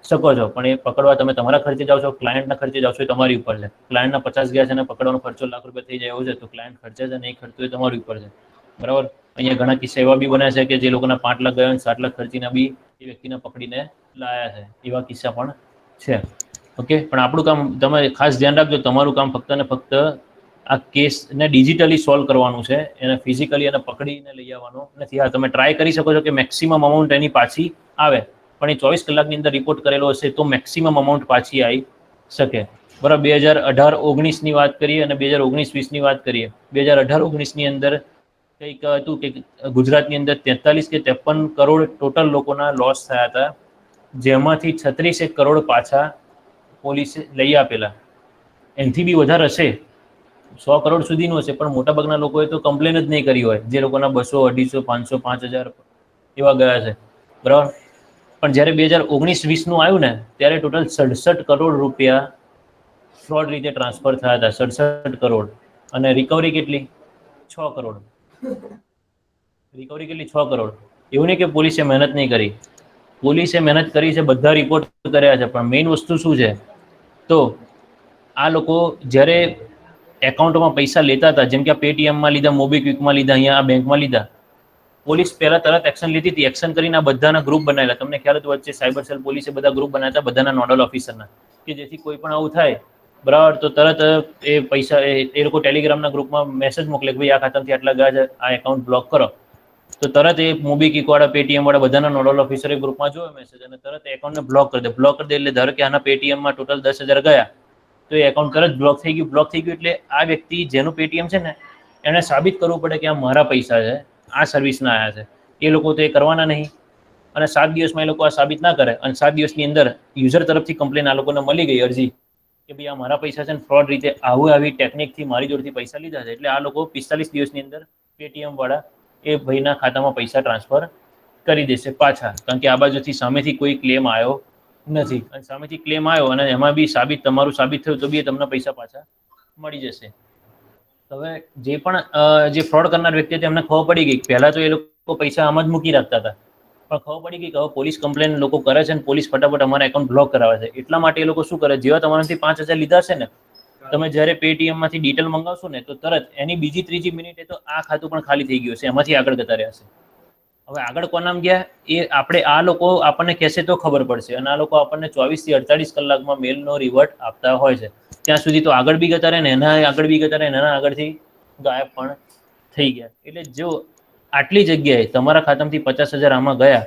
શકો છો. પણ એ પકડવા તમે તમારા ખર્ચે જાઓ છો, ક્લાયન્ટના ખર્ચે જાઓ છો, એ તમારી ઉપર છે. ક્લાયન્ટના 50 ગયા છે અને પકડવાનો ખર્ચો ₹1,00,000 થઈ જાય એવું છે તો ક્લાયન્ટ ખર્ચે છે, નહીં ખર્ચો એ તમારી ઉપર છે. બરાબર, અહીંયા ઘણા કિસ્સા એવા બી બન્યા છે કે જે લોકોના 5 લાખ ગયા અને 7 લાખ ખર્ચીના બી એ વ્યક્તિને પકડીને લાયા છે. એવા કિસ્સા પણ છે. ઓકે, પણ આપણું કામ તમે ખાસ ધ્યાન રાખજો, તમારું કામ ફક્ત ને ફક્ત આ કેસને ડિજિટલી સોલ્વ કરવાનું છે. એને ફિઝિકલી અને પકડીને લઈ આવવાનો નથી. હા, તમે ટ્રાય કરી શકો છો કે મેક્સિમમ અમાઉન્ટ એની પાછી આવે, પણ એ 24 કલાકની અંદર રિપોર્ટ કરેલો હશે તો મેક્સિમમ અમાઉન્ટ પાછી આવી શકે. બરાબર, 2018-19ની વાત કરીએ અને 2019-20ની વાત કરીએ. 2018-19ની અંદર કંઈક હતું કે ગુજરાતની અંદર 43 કે 53 કરોડ ટોટલ લોકોના લોસ થયા હતા, જેમાંથી 36 કરોડ પાછા પોલીસે લઈ આપેલા. એનાથી બી વધારે હશે, 100 કરોડ સુધીનું હશે, પણ મોટાભાગના લોકોએ તો કમ્પ્લેન જ નહીં કરી હોય, જે લોકોના 200, 250, 500, 5,000 એવા ગયા છે. બરાબર, પણ જ્યારે 2019-20નું આવ્યું ને ત્યારે ટોટલ 67 કરોડ રૂપિયા ફ્રોડ રીતે ટ્રાન્સફર થયા હતા. 67 કરોડ. અને રિકવરી કેટલી? 6 કરોડ. રિકવરી કેટલી? 6 કરોડ. એવું નહીં કે પોલીસે મહેનત નહીં કરી, પોલીસે મહેનત કરી છે, બધા રિપોર્ટ કર્યા છે. પણ મેઇન વસ્તુ શું છે, તો આ લોકો જ્યારે એકાઉન્ટમાં પૈસા લેતા હતા, જેમ કે આ પેટીએમમાં લીધા, મોબીક્વિકમાં લીધા, અહીંયા આ બેંકમાં લીધા, પોલીસ પહેલા તરત એક્શન લીધી હતી. એક્શન કરીને આ બધાના ગ્રુપ બનાવેલા. તમને ખ્યાલ હતું વચ્ચે સાયબર સેલ પોલીસે બધા ગ્રુપ બનાવ્યા હતા બધાના નોડલ ઓફિસરના, કે જેથી કોઈ પણ આવું થાય, બરાબર, તો તરત એ પૈસા એ લોકો ટેલિગ્રામના ગ્રુપમાં મેસેજ મોકલે કે ભાઈ આ ખાતામાંથી આટલા ગયા છે, આ એકાઉન્ટ બ્લોક કરો. તો તરત એ મોબીક્વિક વાળા, પેટીએમ વાળા બધાના નોડલ ઓફિસર ગ્રુપમાં જોયો મેસેજ અને તરત એકાઉન્ટને બ્લોક કરી દે. બ્લોક કરી દે એટલે ધારો કે આના પેટીએમમાં ટોટલ 10,000 ગયા, તો એ એકાઉન્ટ તરત બ્લોક થઈ ગયું. બ્લોક થઈ ગયું એટલે આ વ્યક્તિ જેનું પેટીએમ છે ને એને સાબિત કરવું પડે કે આ મારા પૈસા છે, આ સર્વિસના આવ્યા છે. એ લોકો તો એ કરવાના નહીં. અને 7 દિવસમાં એ લોકો આ સાબિત ના કરે અને 7 દિવસની અંદર યુઝર તરફથી કમ્પ્લેન આ લોકોને મળી ગઈ, અરજી કે ભાઈ આ મારા પૈસા છે ને ફ્રોડ રીતે આવી ટેકનિકથી મારી જોડેથી પૈસા લીધા છે, એટલે આ લોકો 45 દિવસની અંદર પેટીએમ વાળા એ ભાઈના ખાતામાં પૈસા ટ્રાન્સફર કરી દેશે પાછા. કારણ કે આ બાજુથી સામેથી કોઈ ક્લેમ આવ્યો નથી, અને સામેથી ક્લેમ આવ્યો અને એમાં બી તમારું સાબિત થયું તો બી તમને પૈસા પાછા મળી જશે. હવે જે પણ જે ફ્રોડ કરનાર વ્યક્તિ હતી એમને ખબર પડી ગઈ. પહેલા તો એ લોકો પૈસા આમ જ મૂકી રાખતા હતા, પણ ખબર પડી ગઈ કે હવે પોલીસ કમ્પ્લેન લોકો કરે છે અને પોલીસ ફટાફટ અમારા એકાઉન્ટ બ્લોક કરાવે છે. એટલા માટે એ લોકો શું કરે, જેવા તમારાથી 5,000 લીધા છે ને, તમે જ્યારે પેટીએમમાંથી ડિટેલ મંગાવશો ને તો તરત એની બીજી ત્રીજી મિનિટે તો આ ખાતું પણ ખાલી થઈ ગયું છે, એમાંથી આગળ જતા રહ્યા છે. હવે આગળ કોનામ ગયા એ આપણે આ લોકો આપણને કહેશે તો ખબર પડશે, અને આ લોકો આપણને 24 થી 48 કલાકમાં મેલનો રિવર્ટ આપતા હોય છે. ત્યાં સુધી તો આગળ બી જતા રહે ને એના આગળ બી જતા રહે ને એના આગળથી ગાયબ પણ થઈ ગયા. એટલે જો આટલી જગ્યાએ તમારા ખાતામાંથી 50,000 આમાં ગયા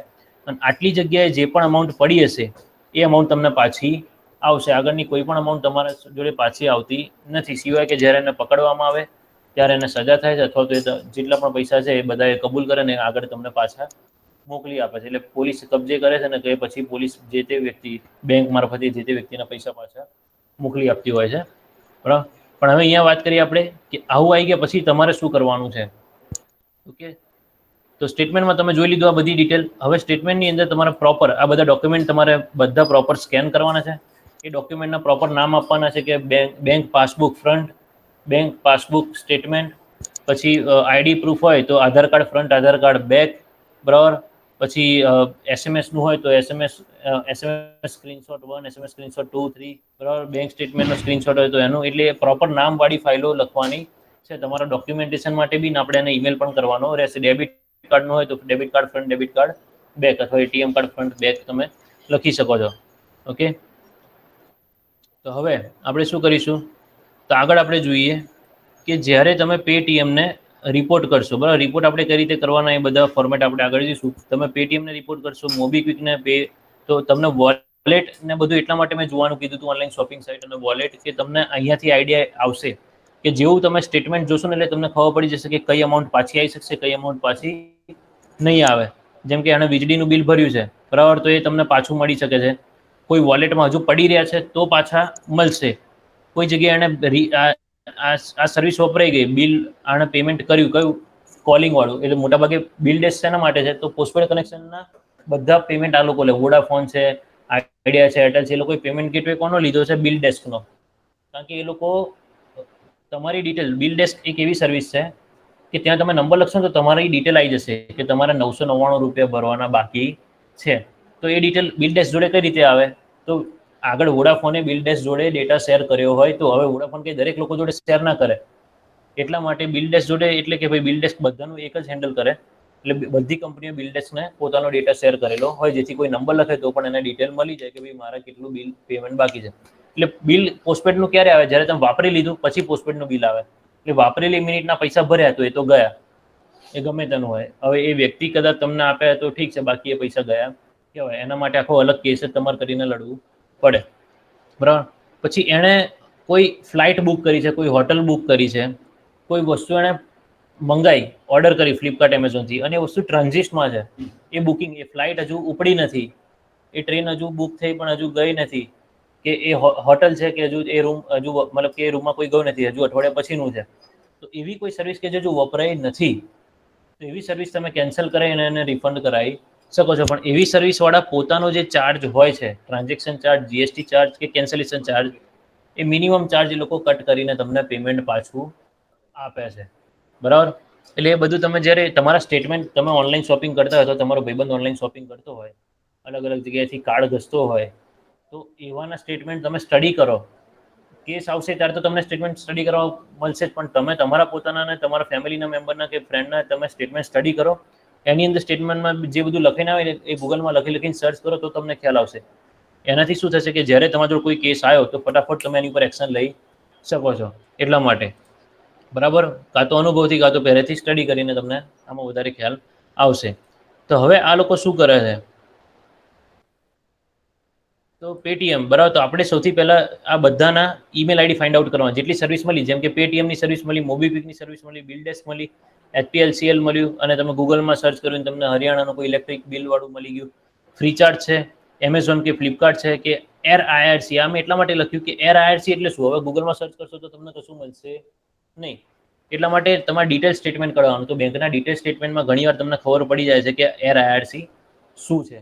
અને આટલી જગ્યાએ જે પણ અમાઉન્ટ પડી હશે એ અમાઉન્ટ તમને પાછી આવશે. આગળની કોઈ પણ અમાઉન્ટ તમારા જોડે પાછી આવતી નથી, સિવાય કે જ્યારે એને પકડવામાં આવે ત્યારે એને સજા થાય છે, અથવા તો એ જેટલા પણ પૈસા છે એ બધા કબૂલ કરે ને આગળ તમને પાછા મોકલી આપે છે. એટલે પોલીસ કબજે કરે છે ને કે પછી પોલીસ જે તે વ્યક્તિ બેંક મારફતે જે તે વ્યક્તિના પૈસા પાછા મોકલી આપતી હોય છે, બરાબર. પણ હવે અહીંયા વાત કરીએ આપણે કે આવું આવી ગયા પછી તમારે શું કરવાનું છે. ઓકે, તો સ્ટેટમેન્ટમાં તમે જોઈ લીધું આ બધી ડિટેલ. હવે સ્ટેટમેન્ટની અંદર તમારે પ્રોપર આ બધા ડોક્યુમેન્ટ તમારે બધા પ્રોપર સ્કેન કરવાના છે. એ ડોક્યુમેન્ટના પ્રોપર નામ આપવાના છે કે bank passbook front, bank passbook statement, પછી આઈડી પ્રૂફ હોય તો આધાર કાર્ડ ફ્રન્ટ, આધાર કાર્ડ બેક, બરાબર. પછી એસએમએસનું હોય તો એસએમએસ સ્ક્રીનશોટ 1, એસએમએસ સ્ક્રીનશોટ 2, 3, બરાબર. બેંક સ્ટેટમેન્ટનો સ્ક્રીનશોટ હોય તો એનું, એટલે પ્રોપર નામવાળી ફાઇલો લખવાની છે. તમારા ડોક્યુમેન્ટેશન માટે બી આપણે એને ઈમેલ પણ કરવાનો રહેશે. ડેબિટ કાર્ડનું હોય તો debit card front, debit card back, અથવા એટીએમ કાર્ડ ફ્રન્ટ બેક તમે લખી શકો છો. ઓકે, તો હવે આપણે શું કરીશું, તો આગળ આપણે જોઈએ કે જ્યારે તમે પેટીએમને રિપોર્ટ કરશો, બરાબર. રિપોર્ટ આપણે કઈ રીતે કરવાના એ બધા ફોર્મેટ આપણે આગળ જઈશું. તમે પેટીએમને રિપોર્ટ કરશો, મોબીક્વિકને પે, તો તમને વોલેટ ને બધું એટલા માટે મેં જોવાનું કીધું હતું, ઓનલાઈન શોપિંગ સાઇટ અને વોલેટ, કે તમને અહીંયાથી આઈડિયા આવશે કે જેવું તમે સ્ટેટમેન્ટ જોશો ને એટલે તમને ખબર પડી જશે કે કઈ અમાઉન્ટ પાછી આવી શકશે, કઈ અમાઉન્ટ પાછી નહીં આવે. જેમ કે એણે વીજળીનું બિલ ભર્યું છે, બરાબર, તો એ તમને પાછું મળી શકે છે. કોઈ વોલેટમાં હજુ પડી રહ્યા છે તો પાછા મળશે. કોઈ જગ્યાએ એણે આ સર્વિસ વપરાઈ ગઈ, બિલ આણે પેમેન્ટ કર્યું, કયું કોલિંગ વાળું, એટલે મોટાભાગે બિલ ડેસ્ક શેના માટે છે, તો પોસ્ટપેડ કનેક્શનના બધા પેમેન્ટ આ લોકો લે. વોડાફોન છે, આઈડિયા છે, એરટેલ છે, એ લોકોએ પેમેન્ટ ગેટવે કોનો લીધો છે, બિલ ડેસ્કનો. કારણ કે એ લોકો તમારી ડિટેલ, બિલ ડેસ્ક એક એવી સર્વિસ છે કે ત્યાં તમે નંબર લખશો ને તો તમારી ડિટેલ આવી જશે કે તમારે 999 રૂપિયા ભરવાના બાકી છે. તો એ ડિટેલ બિલ ડેસ્ક જોડે કઈ રીતે આવે, તો આગળ વોડાફોને બિલ ડેસ્ક જોડે ડેટા શેર કર્યો હોય તો હવે વોડાફોન કે દરેક લોકો જોડે શેર ના કરે, એટલા માટે બિલ ડેસ્ક જોડે, એટલે કે ભાઈ બિલ ડેસ્ક બધાનું એક જ હેન્ડલ કરે. એટલે બધી કંપનીઓ બિલ ડેસ્કને પોતાનો ડેટા શેર કરેલો હોય, જેથી કોઈ નંબર લખે તો પણ એને ડિટેલ મળી જાય કે ભાઈ મારા કેટલું બિલ પેમેન્ટ બાકી છે. એટલે બિલ પોસ્ટપેડનું ક્યારે આવે, જ્યારે તમે વાપરી લીધું પછી પોસ્ટપેડનું બિલ આવે. એટલે વાપરેલી મિનિટના પૈસા ભર્યા તો એ તો ગયા, એ ગમે તેનું હોય. હવે એ વ્યક્તિ કદાચ તમને આપે તો ઠીક છે, બાકી એ પૈસા ગયા કહેવાય. એના માટે આખો અલગ કેસ જ તમારે કરીને લડવું પડે, બરાબર. પછી એણે કોઈ ફ્લાઇટ બુક કરી છે, કોઈ હોટલ બુક કરી છે, કોઈ વસ્તુ એણે મંગાઈ, ઓર્ડર કરી ફ્લિપકાર્ટ, એમેઝોનથી, અને એ વસ્તુ ટ્રાન્ઝિસ્ટમાં છે. એ બુકિંગ, એ ફ્લાઇટ હજુ ઉપડી નથી, એ ટ્રેન હજુ બુક થઈ પણ હજુ ગઈ નથી, કે એ હોટલ છે કે હજુ એ રૂમ હજુ મતલબ કે એ રૂમમાં કોઈ ગયો નથી, હજુ અઠવાડિયા પછીનું છે. તો એવી કોઈ સર્વિસ કે જે હજુ વપરાઈ નથી, તો એવી સર્વિસ તમે કેન્સલ કરાવીને એને રિફંડ કરાવી શકો છો. પણ એવી સર્વિસવાળા પોતાનો જે ચાર્જ હોય છે, ટ્રાન્ઝેક્શન ચાર્જ, જીએસટી ચાર્જ કે કેન્સલેશન ચાર્જ, એ મિનિમમ ચાર્જ એ લોકો કટ કરીને તમને પેમેન્ટ પાછું આપે છે, બરાબર. એટલે એ બધું તમે જ્યારે તમારા સ્ટેટમેન્ટ, તમે ઓનલાઈન શોપિંગ કરતા હોય તો તમારો ભાઈબંધ ઓનલાઈન શોપિંગ કરતો હોય, અલગ અલગ જગ્યાએથી કાર્ડ ઘસતો હોય, તો એવાના સ્ટેટમેન્ટ તમે સ્ટડી કરો. કેસ આવશે ત્યારે તો તમને સ્ટેટમેન્ટ સ્ટડી કરવા મળશે જ, પણ તમે તમારા પોતાના અને તમારા ફેમિલીના મેમ્બરના કે ફ્રેન્ડના તમે સ્ટેટમેન્ટ સ્ટડી કરો. એની અંદર સ્ટેટમેન્ટમાં જે બધું લખીને આવે ને એ ગૂગલમાં લખીને સર્ચ કરો તો તમને ખ્યાલ આવશે. એનાથી શું થશે કે જ્યારે તમારો જો કોઈ કેસ આવ્યો તો ફટાફટ તમે એની ઉપર એક્શન લઈ શકો છો. એટલા માટે, બરાબર. કાં તો અનુભવથી, કાં તો પહેલેથી સ્ટડી કરીને તમને આમાં વધારે ખ્યાલ આવશે. તો હવે આ લોકો શું કરે છે, તો પેટીએમ, બરાબર. તો આપણે સૌથી પહેલાં આ બધાના ઈમેલ આઈડી ફાઇન્ડ આઉટ કરવાની. જેટલી સર્વિસ મળી, જેમ કે પેટીએમની સર્વિસ મળી, મોબીક્વિકની સર્વિસ મળી, બિલ ડેસ્ક મળી, એચપીએલસીએલ મળ્યું, અને તમે ગૂગલમાં સર્ચ કર્યું તમને હરિયાણાનું કોઈ ઇલેક્ટ્રિક બિલવાળું મળી ગયું, ફ્રીચાર્જ છે, એમેઝોન કે ફ્લિપકાર્ટ છે, કે એર આઈઆરસી. આમ એટલા માટે લખ્યું કે એર આઈઆરસી એટલે શું, હવે ગૂગલમાં સર્ચ કરશો તો તમને કશું મળશે નહીં. એટલા માટે તમારે ડિટેલ સ્ટેટમેન્ટ કરવાનું. તો બેંકના ડિટેલ સ્ટેટમેન્ટમાં ઘણીવાર તમને ખબર પડી જાય છે કે એર આઈઆરસી શું છે,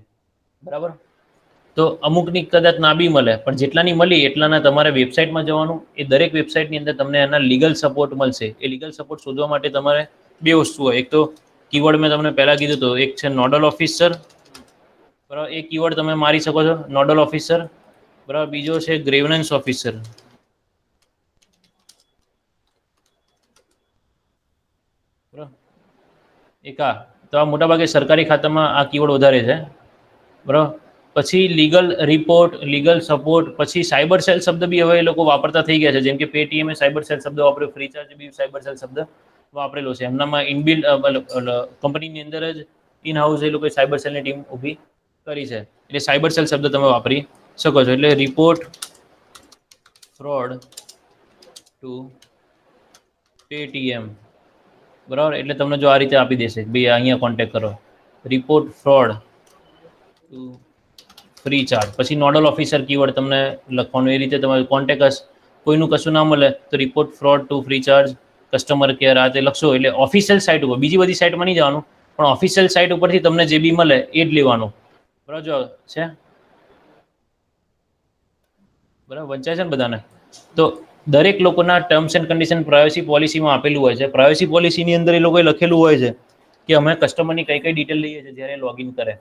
બરાબર. તો અમુકની કદાચ ના બી મળે, પણ જેટલાની મળી એટલાના તમારે વેબસાઇટમાં જવાનું. એ દરેક વેબસાઇટની અંદર તમને એના લીગલ સપોર્ટ મળશે. એ લીગલ સપોર્ટ શોધવા માટે તમારે બે વસ્તુ હોય. એક તો કીવર્ડ મેં તમને પહેલાં કીધું તો, એક છે નોડલ ઓફિસર, બરાબર. એ કીવર્ડ તમે મારી શકો છો, નોડલ ઓફિસર, બરાબર. બીજો છે ગ્રેવનન્સ ઓફિસર, બરાબર. એક આ તો આ મોટાભાગે સરકારી ખાતામાં આ કીવર્ડ વધારે છે, બરાબર. પછી લીગલ રિપોર્ટ, લીગલ સપોર્ટ, પછી સાયબર સેલ શબ્દ બી હવે એ લોકો વાપરતા થઈ ગયા છે. જેમ કે પેટીએમ એ સાયબર સેલ શબ્દ વાપર્યો, ફ્રીચાર્જ બી સાયબર સેલ શબ્દ વાપરેલો છે. એમનામાં ઇનબિલ્ડ કંપનીની અંદર જ ઇન હાઉસ એ લોકોએ સાયબર સેલની ટીમ ઊભી કરી છે. એટલે સાયબર સેલ શબ્દ તમે વાપરી શકો છો. એટલે રિપોર્ટ ફ્રોડ ટુ પેટીએમ, બરાબર. એટલે તમને જો આ રીતે આપી દેશે ભાઈ અહીંયા કોન્ટેક્ટ કરો, report fraud to free charge. પછી નોડલ ઓફિસર કીવર્ડ તમને લખવાનું, એ રીતે તમારે કોન્ટેક્ટ કોઈનું કશું ના મળે તો report fraud to free charge, customer care આ તે લખશો એટલે ઓફિશિયલ સાઇટ ઉપર, બીજી બધી સાઇટમાં નહીં જવાનું, પણ ઓફિશિયલ સાઇટ ઉપરથી તમને જે બી મળે એ જ લેવાનું, બરાબર. જો છે બરાબર, વંચાય છે ને બધાને. તો દરેક લોકોના ટર્મ્સ એન્ડ કન્ડિશન પ્રાઇવસી પોલિસીમાં આપેલું હોય છે. પ્રાઇવસી પોલિસીની અંદર એ લોકોએ લખેલું હોય છે કે અમે કસ્ટમરની કઈ કઈ ડિટેલ લઈએ છીએ જ્યારે લોગિન કરે.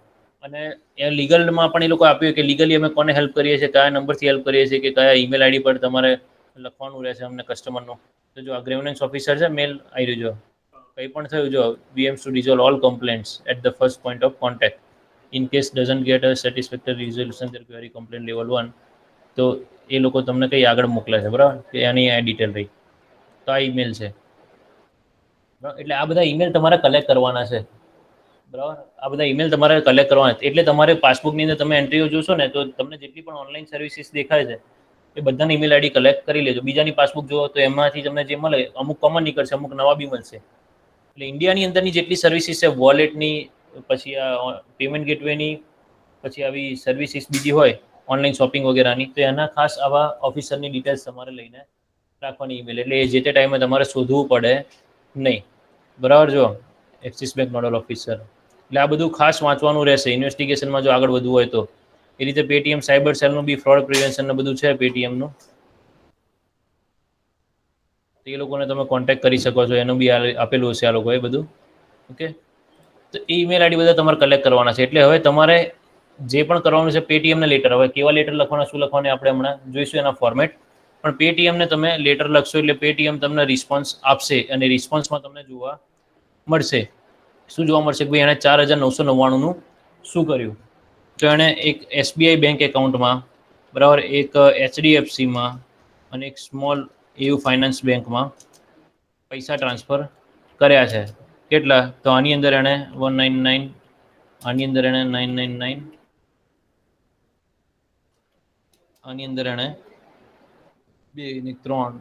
અને એ લીગલમાં પણ એ લોકો આપ્યું કે લીગલી અમે કોને હેલ્પ કરીએ છીએ, કયા નંબરથી હેલ્પ કરીએ છીએ, કે કયા ઈમેલ આઈડી પર તમારે લખવાનું રહેશે અમને કસ્ટમરનું. તો જો આ ગ્રેવનન્સ ઓફિસર છે, મેલ આવી રહ્યો, કંઈ પણ થયું જો VMS to resolve all complaints at the first point of contact in case doesn't get a satisfactory resolution there query complain level 1. તો એ લોકો તમને કંઈ આગળ મોકલે છે, બરાબર, કે એની આ ડિટેલ રહી. તો આ ઈમેલ છે, બરાબર. એટલે આ બધા ઈમેલ તમારે કલેક્ટ કરવાના છે, બરાબર. આ બધા ઈમેલ તમારે કલેક્ટ કરવાના. એટલે તમારે પાસબુકની અંદર તમે એન્ટ્રીઓ જોશો ને તો તમને જેટલી પણ ઓનલાઈન સર્વિસીસ દેખાય છે એ બધાની ઈમેલ આઈડી કલેક્ટ કરી લેજો. બીજાની પાસબુક જુઓ તો એમાંથી તમને જે મળે અમુક કોમન નીકળશે, અમુક નવા બી મળશે. એટલે ઇન્ડિયાની અંદરની જેટલી સર્વિસીસ છે, વોલેટની, પછી આ પેમેન્ટ ગેટવેની, પછી આવી સર્વિસીસ બીજી હોય ઓનલાઈન શોપિંગ વગેરેની, તો એના ખાસ આવા ઓફિસરની ડિટેલ્સ તમારે લઈને રાખવાની ઈમેલ. એટલે એ જે તે ટાઈમે તમારે શોધવું પડે નહીં, બરાબર. જો એક્સિસ બેંક નોડલ ઓફિસર, એટલે આ બધું ખાસ વાંચવાનું રહેશે ઇન્વેસ્ટિગેશનમાં જો આગળ વધવું હોય તો. એ રીતે પેટીએમ સાયબર સેલનું બી ફ્રોડ પ્રિવેન્શન બધું છે પેટીએમનું, તો એ લોકોને તમે કોન્ટેક્ટ કરી શકો છો. એનું બી આપેલું હશે આ લોકોએ બધું, ઓકે. તો એ ઈમેલ આઈડી બધા તમારે કલેક્ટ કરવાના છે. એટલે હવે તમારે જે પણ કરવાનું છે પેટીએમને લેટર, હવે કેવા લેટર લખવાના, શું લખવાના આપણે હમણાં જોઈશું એના ફોર્મેટ. પણ પેટીએમને તમે લેટર લખશો એટલે પેટીએમ તમને રિસ્પોન્સ આપશે, અને રિસ્પોન્સમાં તમને જોવા મળશે શું જોવા મળશે કે ભાઈ એણે 4,999નું શું કર્યું. તો એણે એક એસબીઆઈ બેંક એકાઉન્ટમાં, બરાબર, એક એચડીએફસીમાં અને એક સ્મોલ EU ફાઇનાન્સ બેંકમાં પૈસા ટ્રાન્સફર કર્યા છે. કેટલા? તો આની અંદર એણે 199, આની અંદર એણે 999, આની અંદર એણે 2, 3,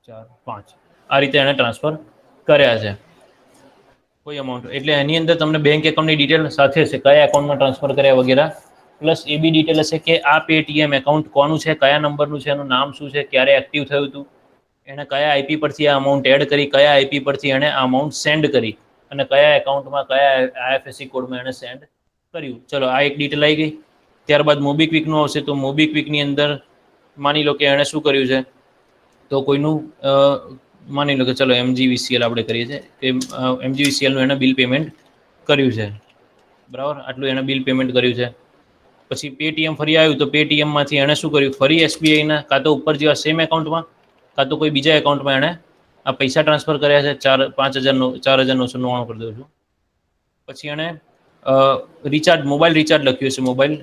4, 5 આ રીતે એણે ટ્રાન્સફર કર્યા છે કોઈ અમાઉન્ટ. એટલે એની અંદર તમને બેંક એકાઉન્ટની ડિટેલ સાથે હશે, કયા એકાઉન્ટમાં ટ્રાન્સફર કર્યા વગેરે, પ્લસ એ બી ડિટેલ હશે કે આ પેટીએમ એકાઉન્ટ કોનું છે, કયા નંબરનું છે, એનું નામ શું છે, ક્યારે એક્ટિવ થયું હતું, એણે કયા આઈપી પરથી આ અમાઉન્ટ એડ કરી, કયા આઈપી પરથી એણે આ અમાઉન્ટ સેન્ડ કરી, અને કયા એકાઉન્ટમાં કયા આઈએફએસસી કોડમાં એણે સેન્ડ કર્યું. ચલો આ એક ડિટેલ આવી ગઈ. ત્યારબાદ મોબીક્વિકનું આવશે. તો મોબીક્વિકની અંદર માની લો કે એણે શું કર્યું છે, તો કોઈનું માની લો કે ચલો MGVCL આપણે કરીએ છીએ કે MGVCLનું એણે બિલ પેમેન્ટ કર્યું છે, બરાબર. આટલું એણે બિલ પેમેન્ટ કર્યું છે. પછી પેટીએમ ફરી આવ્યું તો પેટીએમમાંથી એણે શું કર્યું, ફરી એસબીઆઈના કાં તો ઉપર જેવા સેમ એકાઉન્ટમાં કાં તો કોઈ બીજા એકાઉન્ટમાં એણે આ પૈસા ટ્રાન્સફર કર્યા છે. 4,999 કરી દઉં છું. પછી એણે રિચાર્જ, મોબાઈલ રિચાર્જ લખ્યું હશે, મોબાઈલ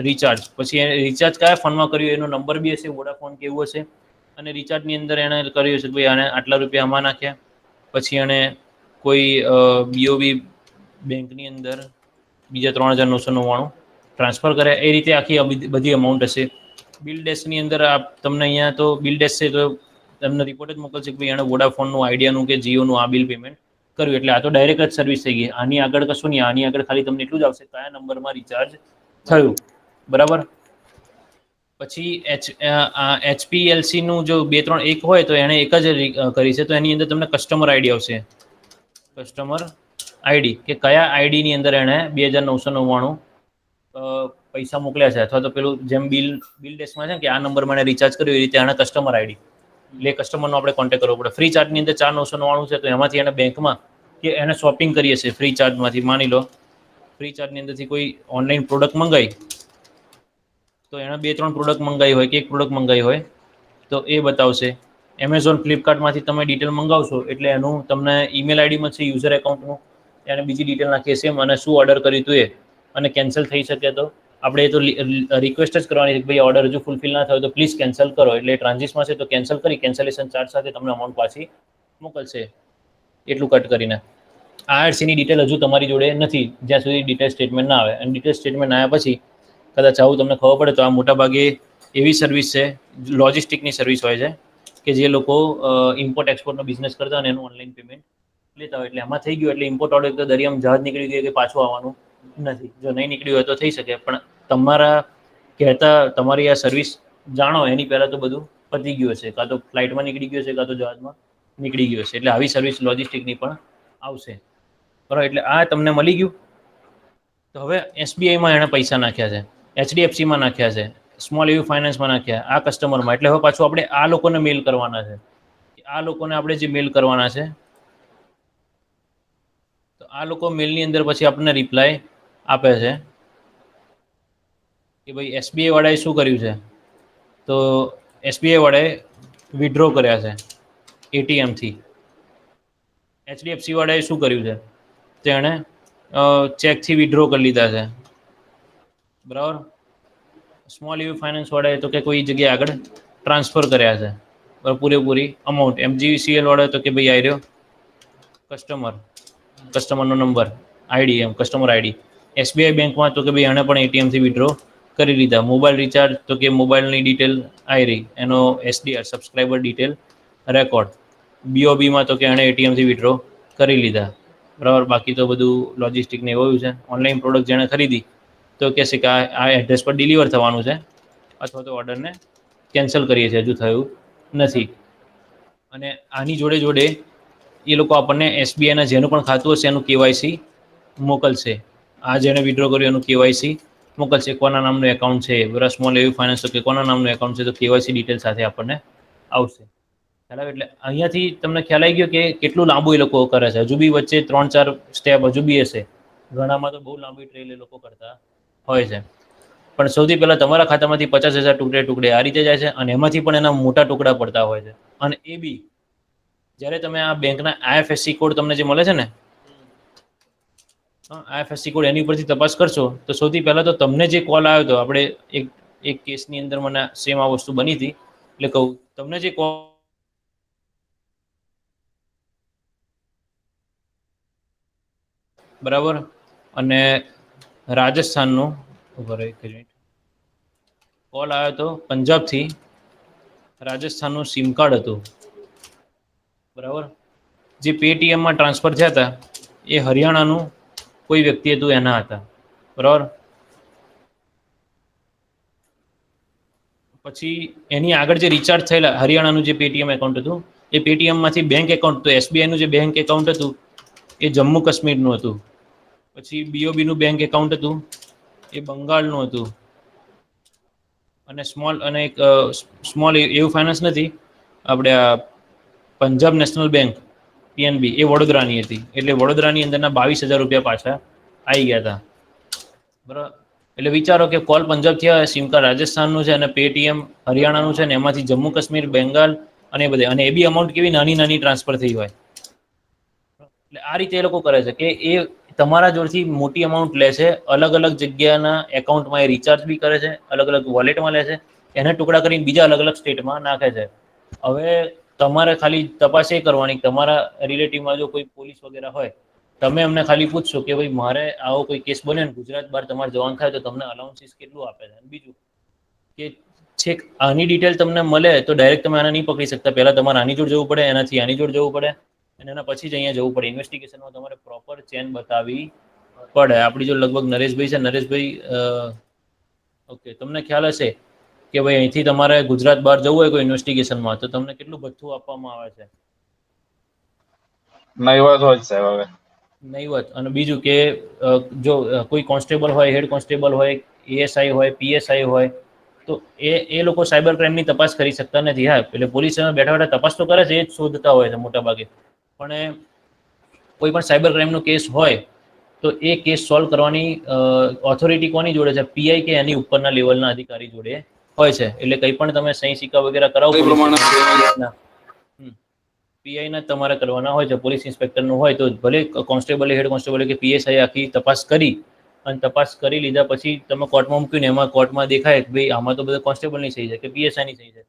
રિચાર્જ. પછી એને રિચાર્જ કયા ફોનમાં કર્યું એનો નંબર બી હશે, વોડાફોન કેવું હશે. અને રિચાર્જની અંદર એણે કર્યું છે કે ભાઈ આને આટલા રૂપિયા આમાં નાખ્યા. પછી એણે કોઈ બીઓબી બેંકની અંદર બીજા 3,999 ટ્રાન્સફર કર્યા. એ રીતે આખી બધી અમાઉન્ટ હશે. બિલ ડેશની અંદર તમને અહીંયા તો બિલ ડેશ છે તો તમને રિપોર્ટ જ મોકલશે કે ભાઈ એણે વોડાફોનનું, આઈડિયાનું કે જીઓનું આ બિલ પેમેન્ટ કર્યું. એટલે આ તો ડાયરેક્ટ જ સર્વિસ થઈ ગઈ. આની આગળ કશું નહીં, આની આગળ ખાલી તમને એટલું જ આવશે કયા નંબરમાં રિચાર્જ થયું, બરાબર. પછી HPLCનું જો 2, 3 એક હોય તો એણે એક જ કરી છે, તો એની અંદર તમને કસ્ટમર આઈડી આવશે. કસ્ટમર આઈડી કે કયા આઈડીની અંદર એણે 2,999 પૈસા મોકલ્યા છે, અથવા તો પેલું જેમ બિલ ડેશમાં છે કે આ નંબરમાં એણે રિચાર્જ કર્યું, એ રીતે એણે કસ્ટમર આઈડી, એટલે કસ્ટમરનો આપણે કોન્ટેક્ટ કરવો પડે. ફ્રી ચાર્જની અંદર 4,999 છે તો એમાંથી એણે બેંકમાં કે એને શોપિંગ કરીએ છીએ ફ્રી ચાર્જમાંથી, માની લો ફ્રી ચાર્જની અંદરથી કોઈ ઓનલાઈન પ્રોડક્ટ મંગાવી, તો એણે 2, 3 પ્રોડક્ટ મંગાવી હોય કે એક પ્રોડક્ટ મંગાવી હોય તો એ બતાવશે. એમેઝોન, ફ્લિપકાર્ટમાંથી તમે ડિટેલ મંગાવશો એટલે એનું તમને ઈમેલ આઈડી મળશે યુઝર એકાઉન્ટનું, એને બીજી ડિટેલ નાખીએ સેમ અને શું ઓર્ડર કર્યું હતું એ અને કેન્સલ થઈ શકે તો આપણે એ તો રિક્વેસ્ટ જ કરવાની છે કે ભાઈ ઓર્ડર હજુ ફૂલફિલ ના થયો તો પ્લીઝ કેન્સલ કરો, એટલે ટ્રાન્ઝિશમાં છે તો કેન્સલ કરી કેન્સલેશન ચાર્જ સાથે તમને અમાઉન્ટ પાછી મોકલશે એટલું કટ કરીને. IRCની ડિટેલ હજુ તમારી જોડે નથી જ્યાં સુધી ડિટેલ સ્ટેટમેન્ટ ના આવે, અને ડિટેલ સ્ટેટમેન્ટ આવ્યા પછી કદાચ આવું તમને ખબર પડે તો આ મોટાભાગે એવી સર્વિસ છે, લોજિસ્ટિકની સર્વિસ હોય છે કે જે લોકો ઇમ્પોર્ટ એક્સપોર્ટનો બિઝનેસ કરતા અને એનું ઓનલાઈન પેમેન્ટ લેતા હોય. એટલે એમાં થઈ ગયું એટલે ઇમ્પોર્ટ ઓર્ડર તો દરિયામાં જહાજ નીકળી ગયું કે પાછું આવવાનું નથી. જો નહીં નીકળ્યું હોય તો થઈ શકે, પણ તમારા કહેતા તમારી આ સર્વિસ જાણો એની પહેલાં તો બધું પતી ગયું હશે, કાં તો ફ્લાઇટમાં નીકળી ગયું હશે કાં તો જહાજમાં નીકળી ગયું હશે. એટલે આવી સર્વિસ લોજિસ્ટિકની પણ આવશે, બરાબર. એટલે આ તમને મળી ગયું. તો હવે SBIમાં એણે પૈસા નાખ્યા છે, HDFCમાં નાખ્યા છે, સ્મોલ એવી ફાઇનાન્સમાં નાખ્યા, આ કસ્ટમરમાં. એટલે હવે પાછું આપણે આ લોકોને મેલ કરવાના છે. આ લોકોને આપણે જે મેલ કરવાના છે તો આ લોકો મેલની અંદર પછી આપણને રિપ્લાય આપે છે કે ભાઈ SBI વાળાએ શું કર્યું છે. તો SBI વાળાએ વિડ્રો કર્યા છે ATMથી. HDFC વાળાએ શું કર્યું છે, તેણે ચેકથી વિડ્રો કરી લીધા છે, બરાબર. સ્મોલ એવી ફાઇનાન્સ વાળાએ તો કે કોઈ જગ્યાએ આગળ ટ્રાન્સફર કર્યા છે પૂરેપૂરી અમાઉન્ટ. MGCL વાળા તો કે ભાઈ આવી રહ્યો કસ્ટમરનો નંબર, આઈડી, એમ કસ્ટમર આઈડી. SBI બેંકમાં તો કે ભાઈ એણે પણ ATMથી વિડ્રો કરી લીધા. મોબાઈલ રિચાર્જ તો કે મોબાઈલની ડિટેલ આવી રહી, એનો SDR સબસ્ક્રાઈબર ડિટેલ રેકોર્ડ. BOBમાં તો કે એણે ATMથી વિડ્રો કરી લીધા, બરાબર. બાકી તો બધું લોજિસ્ટિકને એવું છે. ઓનલાઈન પ્રોડક્ટ જેણે ખરીદી તો કહેશે કે આ એડ્રેસ પર ડિલિવર થવાનું છે, અથવા તો ઓર્ડરને કેન્સલ કરીએ છીએ, હજુ થયું નથી. અને આની જોડે જોડે એ લોકો આપણને SBIના જેનું પણ ખાતું હશે એનું KYC મોકલશે. આ જેણે વિડ્રો કર્યું એનું KYC મોકલશે, કોના નામનું એકાઉન્ટ છે, બરાબર. સ્મોલ એવી ફાઇનાન્સ તો કે કોના નામનું એકાઉન્ટ છે તો KYC ડિટેલ સાથે આપણને આવશે. ખ્યાલ આવે? એટલે અહીંયાથી તમને ખ્યાલ આવી ગયો કે કેટલું લાંબુ એ લોકો કરે છે. હજુ બી વચ્ચે 3-4 સ્ટેપ હજુ બી હશે. ઘણામાં તો બહુ લાંબી ટ્રેલ એ લોકો કરતા હોય છે. પણ સૌથી પહેલાં તમારા ખાતામાંથી 50,000 ટુકડે ટુકડે આ રીતે જાય છે, અને એમાંથી પણ એના મોટા ટુકડા પડતા હોય છે. અને એ બી જ્યારે તમે આ બેંકના IFSC કોડ તમને જે મળે છે ને, IFSC કોડ એની ઉપરથી તપાસ કરશો તો સૌથી પહેલાં તો તમને જે કોલ આવ્યો હતો, આપણે એક કેસની અંદર મને સેમ આ વસ્તુ બની હતી, એટલે કહું તમને જે કોલ બરાબર, અને રાજસ્થાનનું કોલ આવ્યો હતો, પંજાબથી રાજસ્થાનનું સિમ કાર્ડ હતું, બરાબર. જે પેટીએમમાં ટ્રાન્સફર થયા હતા એ હરિયાણાનું કોઈ વ્યક્તિ હતું એના હતા, બરાબર. પછી એની આગળ જે રિચાર્જ થયેલા હરિયાણાનું જે પેટીએમ એકાઉન્ટ હતું એ પેટીએમમાંથી બેંક એકાઉન્ટ, તો SBIનું જે બેંક એકાઉન્ટ હતું એ જમ્મુ કાશ્મીરનું હતું. પછી BOBનું બેંક એકાઉન્ટ હતું એ બંગાળનું હતું. અને એક સ્મોલ એવું ફાઇનાન્સ નથી, આપણે આ પંજાબ નેશનલ બેંક PNB એ વડોદરાની હતી. એટલે વડોદરાની અંદરના 22,000 રૂપિયા પાછા આવી ગયા હતા, બરાબર. એટલે વિચારો કે કોલ પંજાબથી આવે, સિમ કાર્ડ રાજસ્થાનનું છે, અને પેટીએમ હરિયાણાનું છે, ને એમાંથી જમ્મુ કાશ્મીર, બેંગાલ અને એ બધે, અને એ બી અમાઉન્ટ કેવી નાની નાની ટ્રાન્સફર થઈ હોય. એટલે આ રીતે એ લોકો કરે છે કે એ તમારા જોડથી મોટી અમાઉન્ટ લે છે, અલગ અલગ જગ્યાના એકાઉન્ટમાં એ રિચાર્જ બી કરે છે, અલગ અલગ વોલેટમાં લે છે, એને ટુકડા કરીને બીજા અલગ અલગ સ્ટેટમાં નાખે છે. હવે તમારે ખાલી તપાસ એ કરવાની, તમારા રિલેટિવમાં જો કોઈ પોલીસ વગેરે હોય, તમે એમને ખાલી પૂછશો કે ભાઈ મારે આવો કોઈ કેસ બને ને ગુજરાત બહાર તમારે જવાનું થાય તો તમને અલાઉન્સીસ કેટલું આપે છે. બીજું કે છેક આની ડિટેલ તમને મળે તો ડાયરેક્ટ તમે આને નહીં પકડી શકતા, પહેલાં તમારે આની જોડ જવું પડે, એનાથી આની જોડ જવું પડે, અને એના પછી જ અહીંયા જવું પડે. ઇન્વેસ્ટિગેશનમાં તમારે પ્રોપર ચેન બતાવવી પડે. આપણી જો લગભગ નરેશભાઈ છે, નરેશભાઈ ઓકે, તમને ખ્યાલ હશે કે ભાઈ અહીંથી તમારે ગુજરાત બહાર જવું હોય કોઈ ઇન્વેસ્ટિગેશનમાં તો તમને કેટલું ભથ્થું આપવામાં આવે છે? નહીવત હોય સાહેબ હવે. નહીવત. અને બીજું કે જો કોઈ કોન્સ્ટેબલ હોય, હેડ કોન્સ્ટેબલ હોય, ASI હોય, PSI હોય, તો એ લોકો સાયબર ક્રાઇમની તપાસ કરી શકતા નથી. હા, એટલે પોલીસ બેઠા બેઠા તપાસ તો કરે છે, એ જ શોધતા હોય છે મોટા ભાગે. પણ કોઈ પણ સાયબર ક્રાઇમનો કેસ હોય તો એ કેસ સોલ્વ કરવાની ઓથોરિટી કોની જોડે છે? PI કે એની ઉપરના લેવલના અધિકારી જોડે હોય છે. એટલે કંઈ પણ તમે સહી સિક્કા વગેરે કરાવો પીઆઈ ના તમારે કરવાના હોય છે, પોલીસ ઇન્સ્પેક્ટરનું હોય તો ભલે કોન્સ્ટેબલ હેડ કોન્સ્ટેબલ કે પીએસઆઈ આખી તપાસ કરી અને તપાસ કરી લીધા પછી તમે કોર્ટમાં મૂક્યું ને એમાં કોર્ટમાં દેખાય કે ભાઈ આમાં તો બધા કોન્સ્ટેબલની સહી છે કે પીએસઆઈની સહી છે,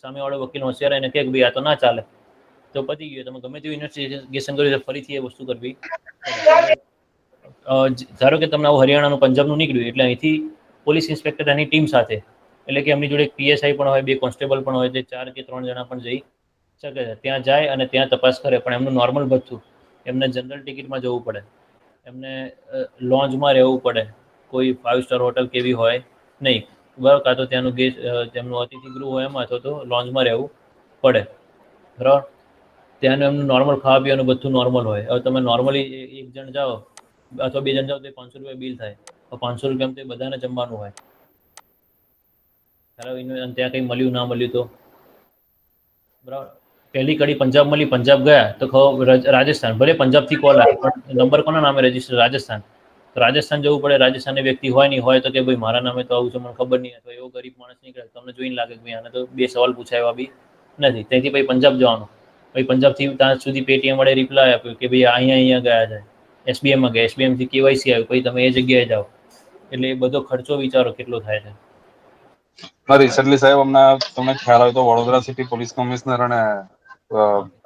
સામેવાળો વકીલ હોશિયાર એને કહે કે ભાઈ આ તો ના ચાલે, તો પતી ગયું. તમે ગમે તેવું ઇન્વેસ્ટિગેશન કર્યું તો ફરીથી એ વસ્તુ કરવી પડે. ધારો કે તમને આવું હરિયાણાનું પંજાબનું નીકળ્યું એટલે અહીંથી પોલીસ ઇન્સ્પેક્ટર એની ટીમ સાથે, એટલે કે એમની જોડે એક પીએસઆઈ પણ હોય, 2 કોન્સ્ટેબલ પણ હોય, તે 4 કે 3 જણા પણ જઈ શકે છે. ત્યાં જાય અને ત્યાં તપાસ કરે, પણ એમનું નોર્મલ ભથ્થું, એમને જનરલ ટિકિટમાં જવું પડે, એમને લોન્જમાં રહેવું પડે, કોઈ 5 સ્ટાર હોટલ કેવી હોય નહીં, બરાબર, કાં તો ત્યાંનું ગેસ્ટ તેમનું અતિથિ ગૃહ હોય એમાં, અથવા તો લોન્જમાં રહેવું પડે, બરાબર. ત્યાંનું એમનું નોર્મલ ખાવા પીવાનું બધું નોર્મલ હોય. હવે તમે નોર્મલી એક જણ જાઓ અથવા 2 જણ જાઓ તો 500 રૂપિયા બિલ થાય, તો 500 રૂપિયામાં તો બધાને જમવાનું હોય, બરાબર. ત્યાં કંઈ મળ્યું ના મળ્યું તો બરાબર. પહેલી કડી પંજાબ મળી, પંજાબ ગયા તો રાજસ્થાન, ભલે પંજાબથી કોલ આવે પણ નંબર કોના નામે રજીસ્ટર? રાજસ્થાન. તો રાજસ્થાન જવું પડે. રાજસ્થાનની વ્યક્તિ હોય નહીં, હોય તો કે ભાઈ મારા નામે તો આવું છે, મને ખબર નહીં, અથવા એવો ગરીબ માણસ નીકળે તમને જોઈને લાગે કે ભાઈ આને તો 2 સવાલ પૂછાય બી નથી, ત્યાંથી પછી પંજાબ જવાનું, પછી પંજાબથી ત્યાં સુધી પેટીએમ વડે રિપ્લાય આપ્યો કે ભાઈ અહીંયા ગયા છે, એસબીઆઈમાં ગયા, એસબીઆઈમાંથી કેવાયસી આવ્યું, પછી તમે એ જગ્યાએ જાઓ, એટલે એ બધો ખર્ચો વિચારો કેટલો થાય છે. રિસેન્ટલી સાહેબ હમણાં તમને ખ્યાલ હોય તો વડોદરા સિટી પોલીસ કમિશનર અને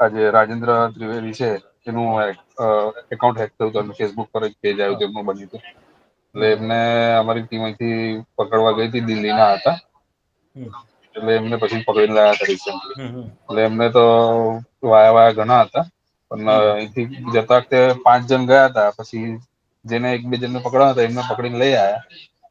આજે રાજેન્દ્ર ત્રિવેદી છે એનું એકાઉન્ટ હેક થયું હતું, ફેસબુક પર જ પેજ આવ્યું તેમનું બન્યું હતું. એટલે એમને અમારી ટીમ અહીંથી પકડવા ગઈ હતી, દિલ્હીના હતા, એટલે એમને પછી પકડીને લાયા હતા રિસેન્ટલી. એટલે એમને તો વાયા ઘણા હતા, પણ અહીંથી જતા વખતે 5 જણ ગયા હતા, પછી જેને 1-2 જણને પકડવા હતા એમને પકડીને લઈ આવ્યા,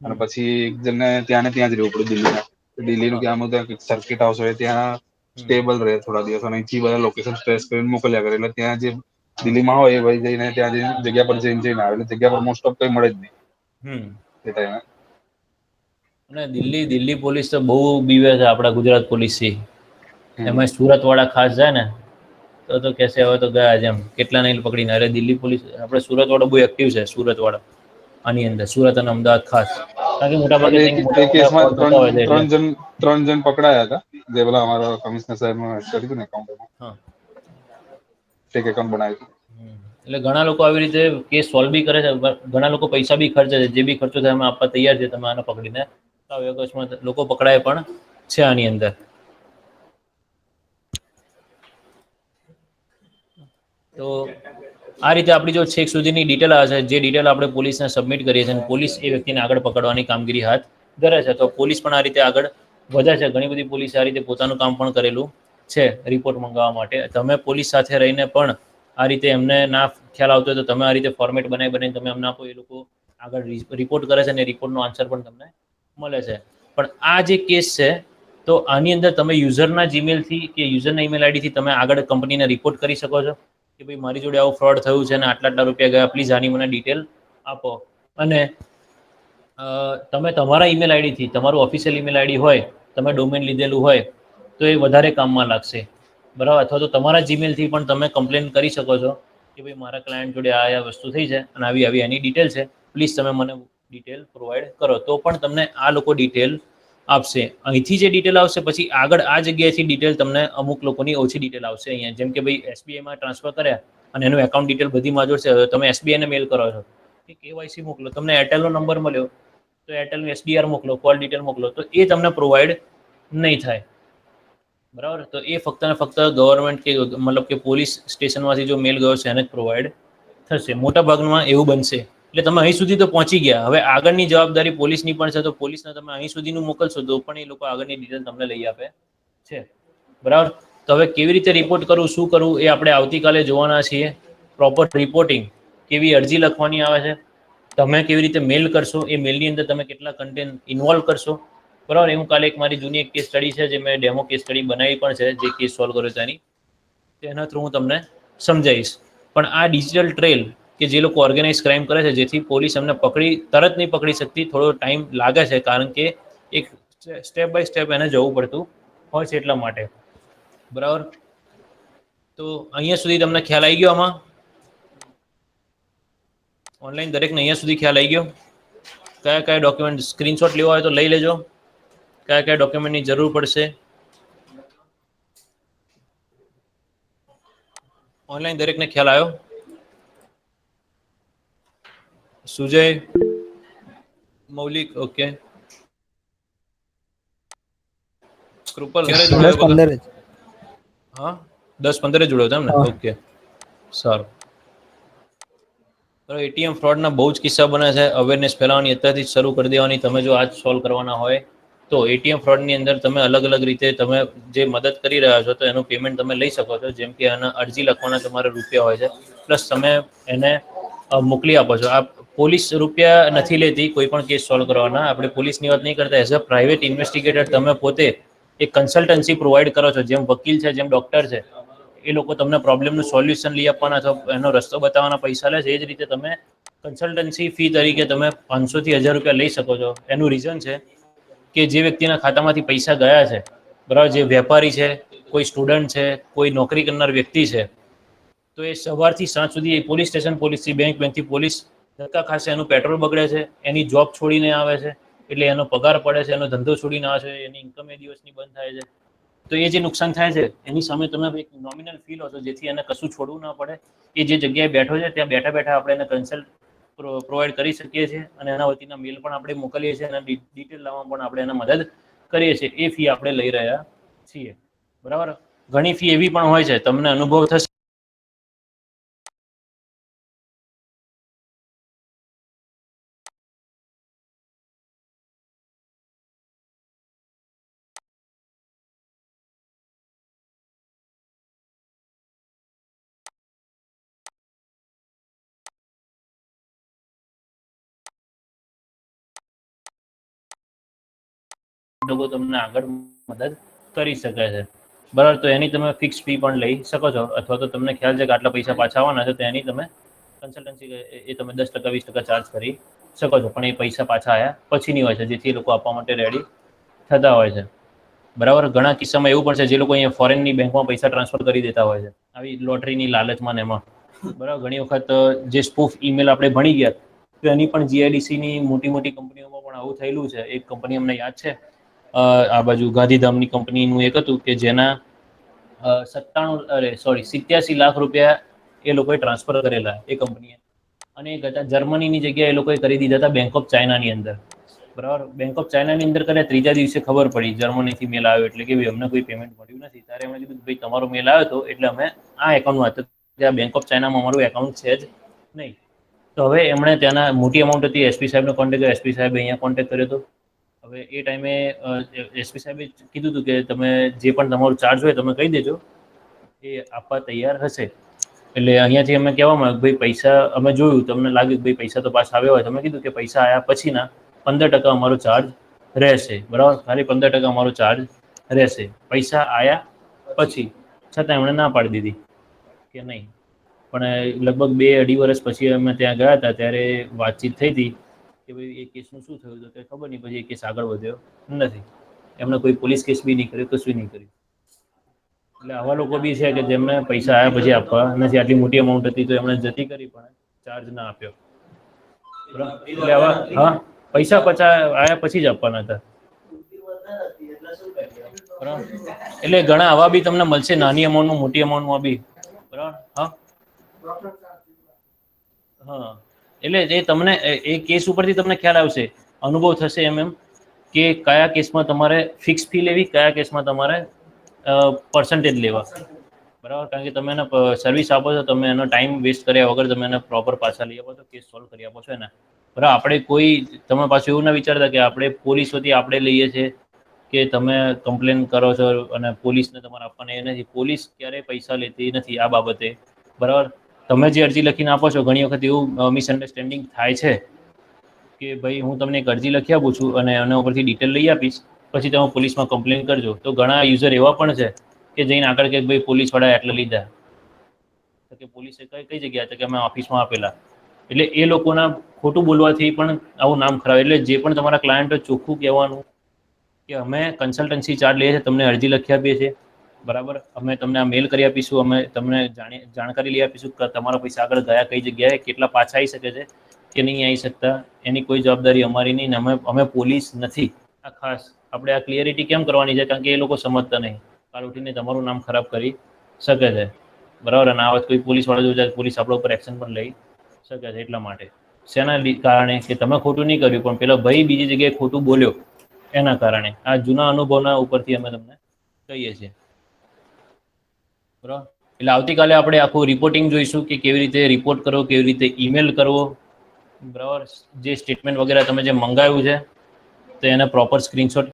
અને પછી એક જણને ત્યાં ને ત્યાં જ રહેવું પડ્યું દિલ્હીમાં. દિલ્હીનું ત્યાં ત્યાં સર્કિટ હાઉસ હોય ત્યાં સ્ટેબલ રહે થોડા દિવસ, અને અહીંથી બધા લોકેશન ટ્રેસ કરીને મોકલ્યા કરે, એટલે ત્યાં જે દિલ્હીમાં હોય એ ભાઈ જઈને ત્યાં જગ્યા પર જઈને આવે, એટલે જગ્યા પર મોસ્ટ ઓફ કઈ મળે જ નહીં એ ટાઈમે. અને દિલ્હી પોલીસ તો બહુ બીવે છે આપણા ગુજરાત પોલીસથી, એમાં સુરત વાળા ખાસ જાય ને તો કહેશે હવે તો ગયા જેમ કેટલા નહીં પકડીને. અરે દિલ્હી પોલીસ આપણે સુરત વાળો બહુ એક્ટિવ છે, સુરત વાળા આની અંદર, સુરત અને અમદાવાદ ખાસ, કારણ કે મોટા ભાગે એ કેસમાં થતા હોય છે એટલે. 3 જણ પકડાયા હતા, જે પેલા અમારા કમિશનર સાહેબ કર્યું ને એકાઉન્ટમાં હા, ફેક એકાઉન્ટ બનાવ્યું. એટલે ઘણા લોકો આવી રીતે કેસ સોલ્વ બી કરે છે, ઘણા લોકો પૈસા બી ખર્ચે છે, જે બી ખર્ચો થાય અમે આપવા તૈયાર છે, તમે આને પકડીને અકસ્માત લોકો પકડાય પણ છે આની અંદર. તો આ રીતે આપણી જો છેક સુધીની ડિટેલ આવે છે, જે ડિટેલ આપણે પોલીસને સબમિટ કરીએ છીએ, અને પોલીસ એ વ્યક્તિને આગળ પકડવાની કામગીરી હાથ ધરે છે. તો પોલીસ પણ આ રીતે આગળ વધે છે. ઘણી બધી પોલીસ આ રીતે પોતાનું કામ પણ કરેલું છે રિપોર્ટ મંગાવવા માટે. તમે પોલીસ સાથે રહીને પણ આ રીતે એમને ના ખ્યાલ આવતો હોય તો તમે આ રીતે ફોર્મેટ બનાવીને તમે એમને આપો, એ લોકો આગળ રિપોર્ટ કરે છે, અને રિપોર્ટનો આન્સર પણ તમને મળે છે. પણ આ જે કેસ છે, તો આની અંદર તમે યુઝરના જીમેલથી કે યુઝરના ઈમેલ આઈડીથી તમે આગળ કંપનીને રિપોર્ટ કરી શકો છો કે ભાઈ મારી જોડે આવું ફ્રોડ થયું છે અને આટલા રૂપિયા ગયા, પ્લીઝ આની મને ડિટેલ આપો. અને તમે તમારા ઈમેલ આઈડીથી, તમારું ઓફિશિયલ ઈમેલ આઈડી હોય, તમે ડોમેન લીધેલું હોય તો એ વધારે કામમાં લાગશે, બરાબર. અથવા તો તમારા જીમેલથી પણ તમે કમ્પ્લેન કરી શકો છો કે ભાઈ મારા ક્લાયન્ટ જોડે આ વસ્તુ થઈ છે અને આવી એની ડિટેલ છે, પ્લીઝ તમે મને ડિટેલ પ્રોવાઈડ કરો, તો પણ તમને આ લોકો ડિટેલ આપશે. અહીંથી જે ડિટેલ આવશે પછી આગળ આ જગ્યાએથી ડિટેલ તમને અમુક લોકોની ઓછી ડિટેલ આવશે અહીંયા, જેમ કે ભાઈ એસબીઆઈમાં ટ્રાન્સફર કર્યા અને એનું એકાઉન્ટ ડિટેલ બધી માં જોડશે. તમે એસબીઆઈને મેલ કરો છો કે કેવાયસી મોકલો, તમને એરટેલનો નંબર મળ્યો તો એરટેલનું એસડીઆર મોકલો, કોલ ડિટેલ મોકલો, તો એ તમને પ્રોવાઈડ નહીં થાય, બરાબર. તો એ ફક્ત ને ફક્ત ગવર્મેન્ટ કે મતલબ કે પોલીસ સ્ટેશનમાંથી જો મેલ ગયો છે એને જ પ્રોવાઈડ થશે. મોટા ભાગમાં એવું બનશે. એટલે તમે અહીં સુધી તો પહોંચી ગયા, હવે આગળની જવાબદારી પોલીસની પણ છે, તો પોલીસને તમે અહીં સુધીનું મોકલશો તો પણ એ લોકો આગળની ડિટેલ તમને લઈ આપે છે, બરાબર. તો હવે કેવી રીતે રિપોર્ટ કરવું, શું કરવું, એ આપણે આવતીકાલે જોવાના છીએ. પ્રોપર રિપોર્ટિંગ, કેવી અરજી લખવાની આવે છે, તમે કેવી રીતે મેલ કરશો, એ મેલની અંદર તમે કેટલા કન્ટેન્ટ ઇન્વોલ્વ કરશો, બરાબર. હું કાલે મારી જૂની એક કેસ સ્ટડી છે, જે મેં ડેમો કેસ સ્ટડી બનાવી પણ છે, જે કેસ સોલ્વ કર્યો છે એની, તેના થ્રુ હું તમને સમજાવીશ. પણ આ ડિજિટલ ટ્રેલ કે જે લોકો ઓર્ગેનાઇઝ ક્રાઇમ કરે છે, જેથી પોલીસ એમને તરત નહીં પકડી શકતી, થોડો ટાઈમ લાગે છે, કારણ કે એક સ્ટેપ બાય સ્ટેપ એને જવું પડતું હોય છે, એટલા માટે, બરાબર. તો અહીંયા સુધી તમને ખ્યાલ આવી ગયો? આમાં ઓનલાઈન દરેકને અહીંયા સુધી ખ્યાલ આવી ગયો? કયા કયા ડોક્યુમેન્ટ સ્ક્રીનશોટ લેવા હોય તો લઈ લેજો, કયા કયા ડોક્યુમેન્ટની જરૂર પડશે. ઓનલાઈન દરેકને ખ્યાલ આવ્યો? સુજય, મૌલિક, ઓકે. કૃપલ ક્યારે દસ જોડાયો બકા? 15 જ. હા, 10-15 જોડાયો હતા એમ ને? હા. ઓકે, સારું. એટીએમ ફ્રોડના બહુ જ કિસ્સા બને છે. અવેરનેસ ફેલાવવાની અત્યારથી જ શરૂ કરી દેવાની. તમે જો આજ સોલ્વ કરવાના હોય તો એટીએમ ફ્રોડની અંદર તમે અલગ અલગ રીતે તમે જે મદદ કરી રહ્યા છો તો એનું પેમેન્ટ તમે લઈ શકો છો. જેમ કે એના અરજી લખવાના તમારે રૂપિયા હોય છે, પ્લસ તમે એને મોકલી આપો છો. આ પોલીસ રૂપિયા નથી લેતી કોઈ પણ કેસ સોલ્વ કરવાના. આપણે પોલીસની વાત નહીં કરતા. એઝ અ પ્રાઇવેટ ઇન્વેસ્ટિગેટર તમે પોતે એક કન્સલ્ટન્સી પ્રોવાઈડ કરો છો. જેમ વકીલ છે, જેમ ડૉક્ટર છે, એ લોકો તમને પ્રોબ્લેમનું સોલ્યુશન લઈ આપવાના છો, એનો રસ્તો બતાવવાના પૈસા લે છે. એ જ રીતે તમે કન્સલ્ટન્સી ફી તરીકે તમે 500 થી 1000 રૂપિયા લઈ શકો છો. એનું રીઝન છે કે જે વ્યક્તિના ખાતામાંથી પૈસા ગયા છે, બરાબર, જે વેપારી છે, કોઈ સ્ટુડન્ટ છે, કોઈ નોકરી કરનાર વ્યક્તિ છે, તો એ સવારથી સાંજ સુધી પોલીસ સ્ટેશન, પોલીસથી બેંક, બેંકથી પોલીસ ધક્કા ખાશે. એનું પેટ્રોલ બગડે છે, એની જોબ છોડીને આવે છે, એટલે એનો પગાર પડે છે, એનો ધંધો છોડીને આવે છે, એની ઇન્કમ એ દિવસની બંધ થાય છે. તો એ જે નુકસાન થાય છે એની સામે તમે એક નોમિનલ ફી લો છો, જેથી એને કશું છોડવું ના પડે. એ જે જગ્યાએ બેઠો છે ત્યાં બેઠા બેઠા આપણે એને કન્સલ્ટ પ્રોવાઈડ કરી શકીએ છીએ અને એના વતીના મેલ પણ આપણે મોકલીએ છીએ અને ડિટેલ લાવવામાં પણ આપણે એને મદદ કરીએ છીએ. એ ફી આપણે લઈ રહ્યા છીએ, બરાબર. ઘણી ફી એવી પણ હોય છે, તમને અનુભવ થશે લોકો તમને આગળ મદદ કરી શકે છે, બરાબર. તો એની તમે ફિક્સ ફી પણ લઈ શકો છો, અથવા તો તમને ખ્યાલ છે કે આટલા પૈસા પાછા આવવાના છે, તો એની તમે કન્સલ્ટન્સી એ તમે 10% 20% ચાર્જ કરી શકો છો. પણ એ પૈસા પાછા આવ્યા પછીની હોય છે, જેથી એ લોકો આપવા માટે રેડી થતા હોય છે, બરાબર. ઘણા કિસ્સામાં એવું પણ છે જે લોકો અહીંયા ફોરેનની બેંકમાં પૈસા ટ્રાન્સફર કરી દેતા હોય છે, આવી લોટરીની લાલચમાં ને એમાં, બરાબર. ઘણી વખત જે સ્પૂફ ઈમેલ આપણે ભણી ગયા, તો એની પણ જીઆઈડીસીની મોટી મોટી કંપનીઓમાં પણ આવું થયેલું છે. એક કંપની અમને યાદ છે, આ બાજુ ગાંધીધામની કંપનીનું એક હતું કે જેના 87 લાખ રૂપિયા એ લોકોએ ટ્રાન્સફર કરેલા એ કંપનીએ, અને એ હતા જર્મનીની જગ્યાએ એ લોકોએ કરી દીધા હતા બેંક ઓફ ચાઇનાની અંદર, બરાબર. બેંક ઓફ ચાઇનાની અંદર કર્યા, ત્રીજા દિવસે ખબર પડી જર્મનીથી મેલ આવ્યો એટલે કે ભાઈ અમને કોઈ પેમેન્ટ મળ્યું નથી. ત્યારે એમણે કીધું ભાઈ તમારો મેલ આવ્યો હતો એટલે અમે આ એકાઉન્ટમાં હતો, ત્યાં બેંક ઓફ ચાઇનામાં અમારું એકાઉન્ટ છે જ નહીં. તો હવે એમણે ત્યાંના મોટી અમાઉન્ટ હતી, એસપી સાહેબનો કોન્ટેક્ટ કર્યો, એસપી સાહેબે અહીંયા કોન્ટેક્ટ કર્યો હતો. હવે એ ટાઈમે એસપી સાહેબે કીધું હતું કે તમે જે પણ તમારો ચાર્જ હોય તમે કહી દેજો, એ આપવા તૈયાર હશે. એટલે અહીંયાથી અમે કહેવામાં ભાઈ પૈસા અમે જોયું, તમને લાગ્યું કે ભાઈ પૈસા તો પાછા આવ્યા હોય, તમે કીધું કે પૈસા આવ્યા પછીના 15% અમારો ચાર્જ રહેશે, બરાબર. ખાલી 15% અમારો ચાર્જ રહેશે પૈસા આવ્યા પછી. છતાં એમણે ના પાડી દીધી કે નહીં. પણ લગભગ 2-2.5 વર્ષ પછી અમે ત્યાં ગયા હતા, ત્યારે વાતચીત થઈ હતી કે ભાઈ એ કેસનું શું થયું હતું, કે ખબર નહીં. પછી એ કેસ આગળ વધ્યો નથી. એમને કોઈ પોલીસ કેસ બી નહીં કર્યો, કશું નહીં કર્યું. એટલે આવા લોકો બી છે કે જેમને પૈસા આવ્યા પછી આપવા નથી. આટલી મોટી અમાઉન્ટ હતી તો એમણે જતી કરી, પણ ચાર્જ ના આપ્યો, બરાબર. એટલે આવા, હા, પૈસા પાછા આવ્યા પછી જ આપવાના હતા, બરાબર. એટલે ઘણા આવા બી તમને મળશે, નાની અમાઉન્ટમાં, મોટી અમાઉન્ટમાં બી, બરાબર. હા, હા. એટલે એ તમને એ કેસ ઉપરથી તમને ખ્યાલ આવશે, અનુભવ થશે એમ એમ કે કયા કેસમાં તમારે ફિક્સ ફી લેવી, કયા કેસમાં તમારે પર્સન્ટેજ લેવા, બરાબર. કારણ કે તમે એને સર્વિસ આપો છો, તમે એનો ટાઈમ વેસ્ટ કર્યા વગર તમે એને પ્રોપર પાછા લઈ આપો છો, કેસ સોલ્વ કરી આપો છો એને, બરાબર. આપણે કોઈ તમે પાછું એવું ના વિચારતા કે આપણે પોલીસ વતી આપણે લઈએ છીએ કે તમે કમ્પ્લેન કરો છો અને પોલીસને તમારે આપવાને, એ નથી. પોલીસ ક્યારેય પૈસા લેતી નથી આ બાબતે, બરાબર. તમે જે અરજી લખીને આપો છો, ઘણી વખત એવું મિસઅન્ડરસ્ટેન્ડિંગ થાય છે કે ભાઈ હું તમને એક અરજી લખી આપું છું અને એના ઉપરથી ડિટેલ લઈ આપીશ, પછી તમે પોલીસમાં કમ્પ્લેન કરજો. તો ઘણા યુઝર એવા પણ છે કે જઈને આગળ કે ભાઈ પોલીસવાળાએ આટલા લીધા, તો કે પોલીસે કઈ જગ્યાએ હતા, કે અમે ઓફિસમાં આપેલા. એટલે એ લોકોના ખોટું બોલવાથી પણ આવું નામ ખરાબ. એટલે જે પણ તમારા ક્લાયન્ટ હોય, ચોખ્ખું કહેવાનું કે અમે કન્સલ્ટન્સી ચાર્જ લઈએ છીએ, તમને અરજી લખી આપીએ છીએ, બરાબર. અમે તમને આ મેલ કરી આપીશું, અમે તમને જાણકારી લઈ આપીશું કે તમારા પૈસા આગળ ગયા કઈ જગ્યાએ, કેટલા પાછા આવી શકે છે કે નહીં આવી શકતા, એની કોઈ જવાબદારી અમારી નહીં. ને અમે પોલીસ નથી. આ ખાસ આપણે આ ક્લિયરિટી કેમ કરવાની છે, કારણ કે એ લોકો સમજતા નહીં, કાલ ઉઠીને તમારું નામ ખરાબ કરી શકે છે, બરાબર, અને આ વખત કોઈ પોલીસવાળા જો જાય પોલીસ આપણા ઉપર એક્શન પણ લઈ શકે છે. એટલા માટે શેના કારણે કે તમે ખોટું નહીં કર્યું પણ પેલો ભાઈ બીજી જગ્યાએ ખોટું બોલ્યો એના કારણે. આ જૂના અનુભવના ઉપરથી અમે તમને કહીએ છીએ. બરાબર, એટલે આવતીકાલે આપણે આખું રિપોર્ટિંગ જોઈશું કે કેવી રીતે રિપોર્ટ કરવો, કેવી રીતે ઈમેલ કરવો. બરાબર, જે સ્ટેટમેન્ટ વગેરે તમે જે મંગાવ્યું છે તો એને પ્રોપર સ્ક્રીનશોટ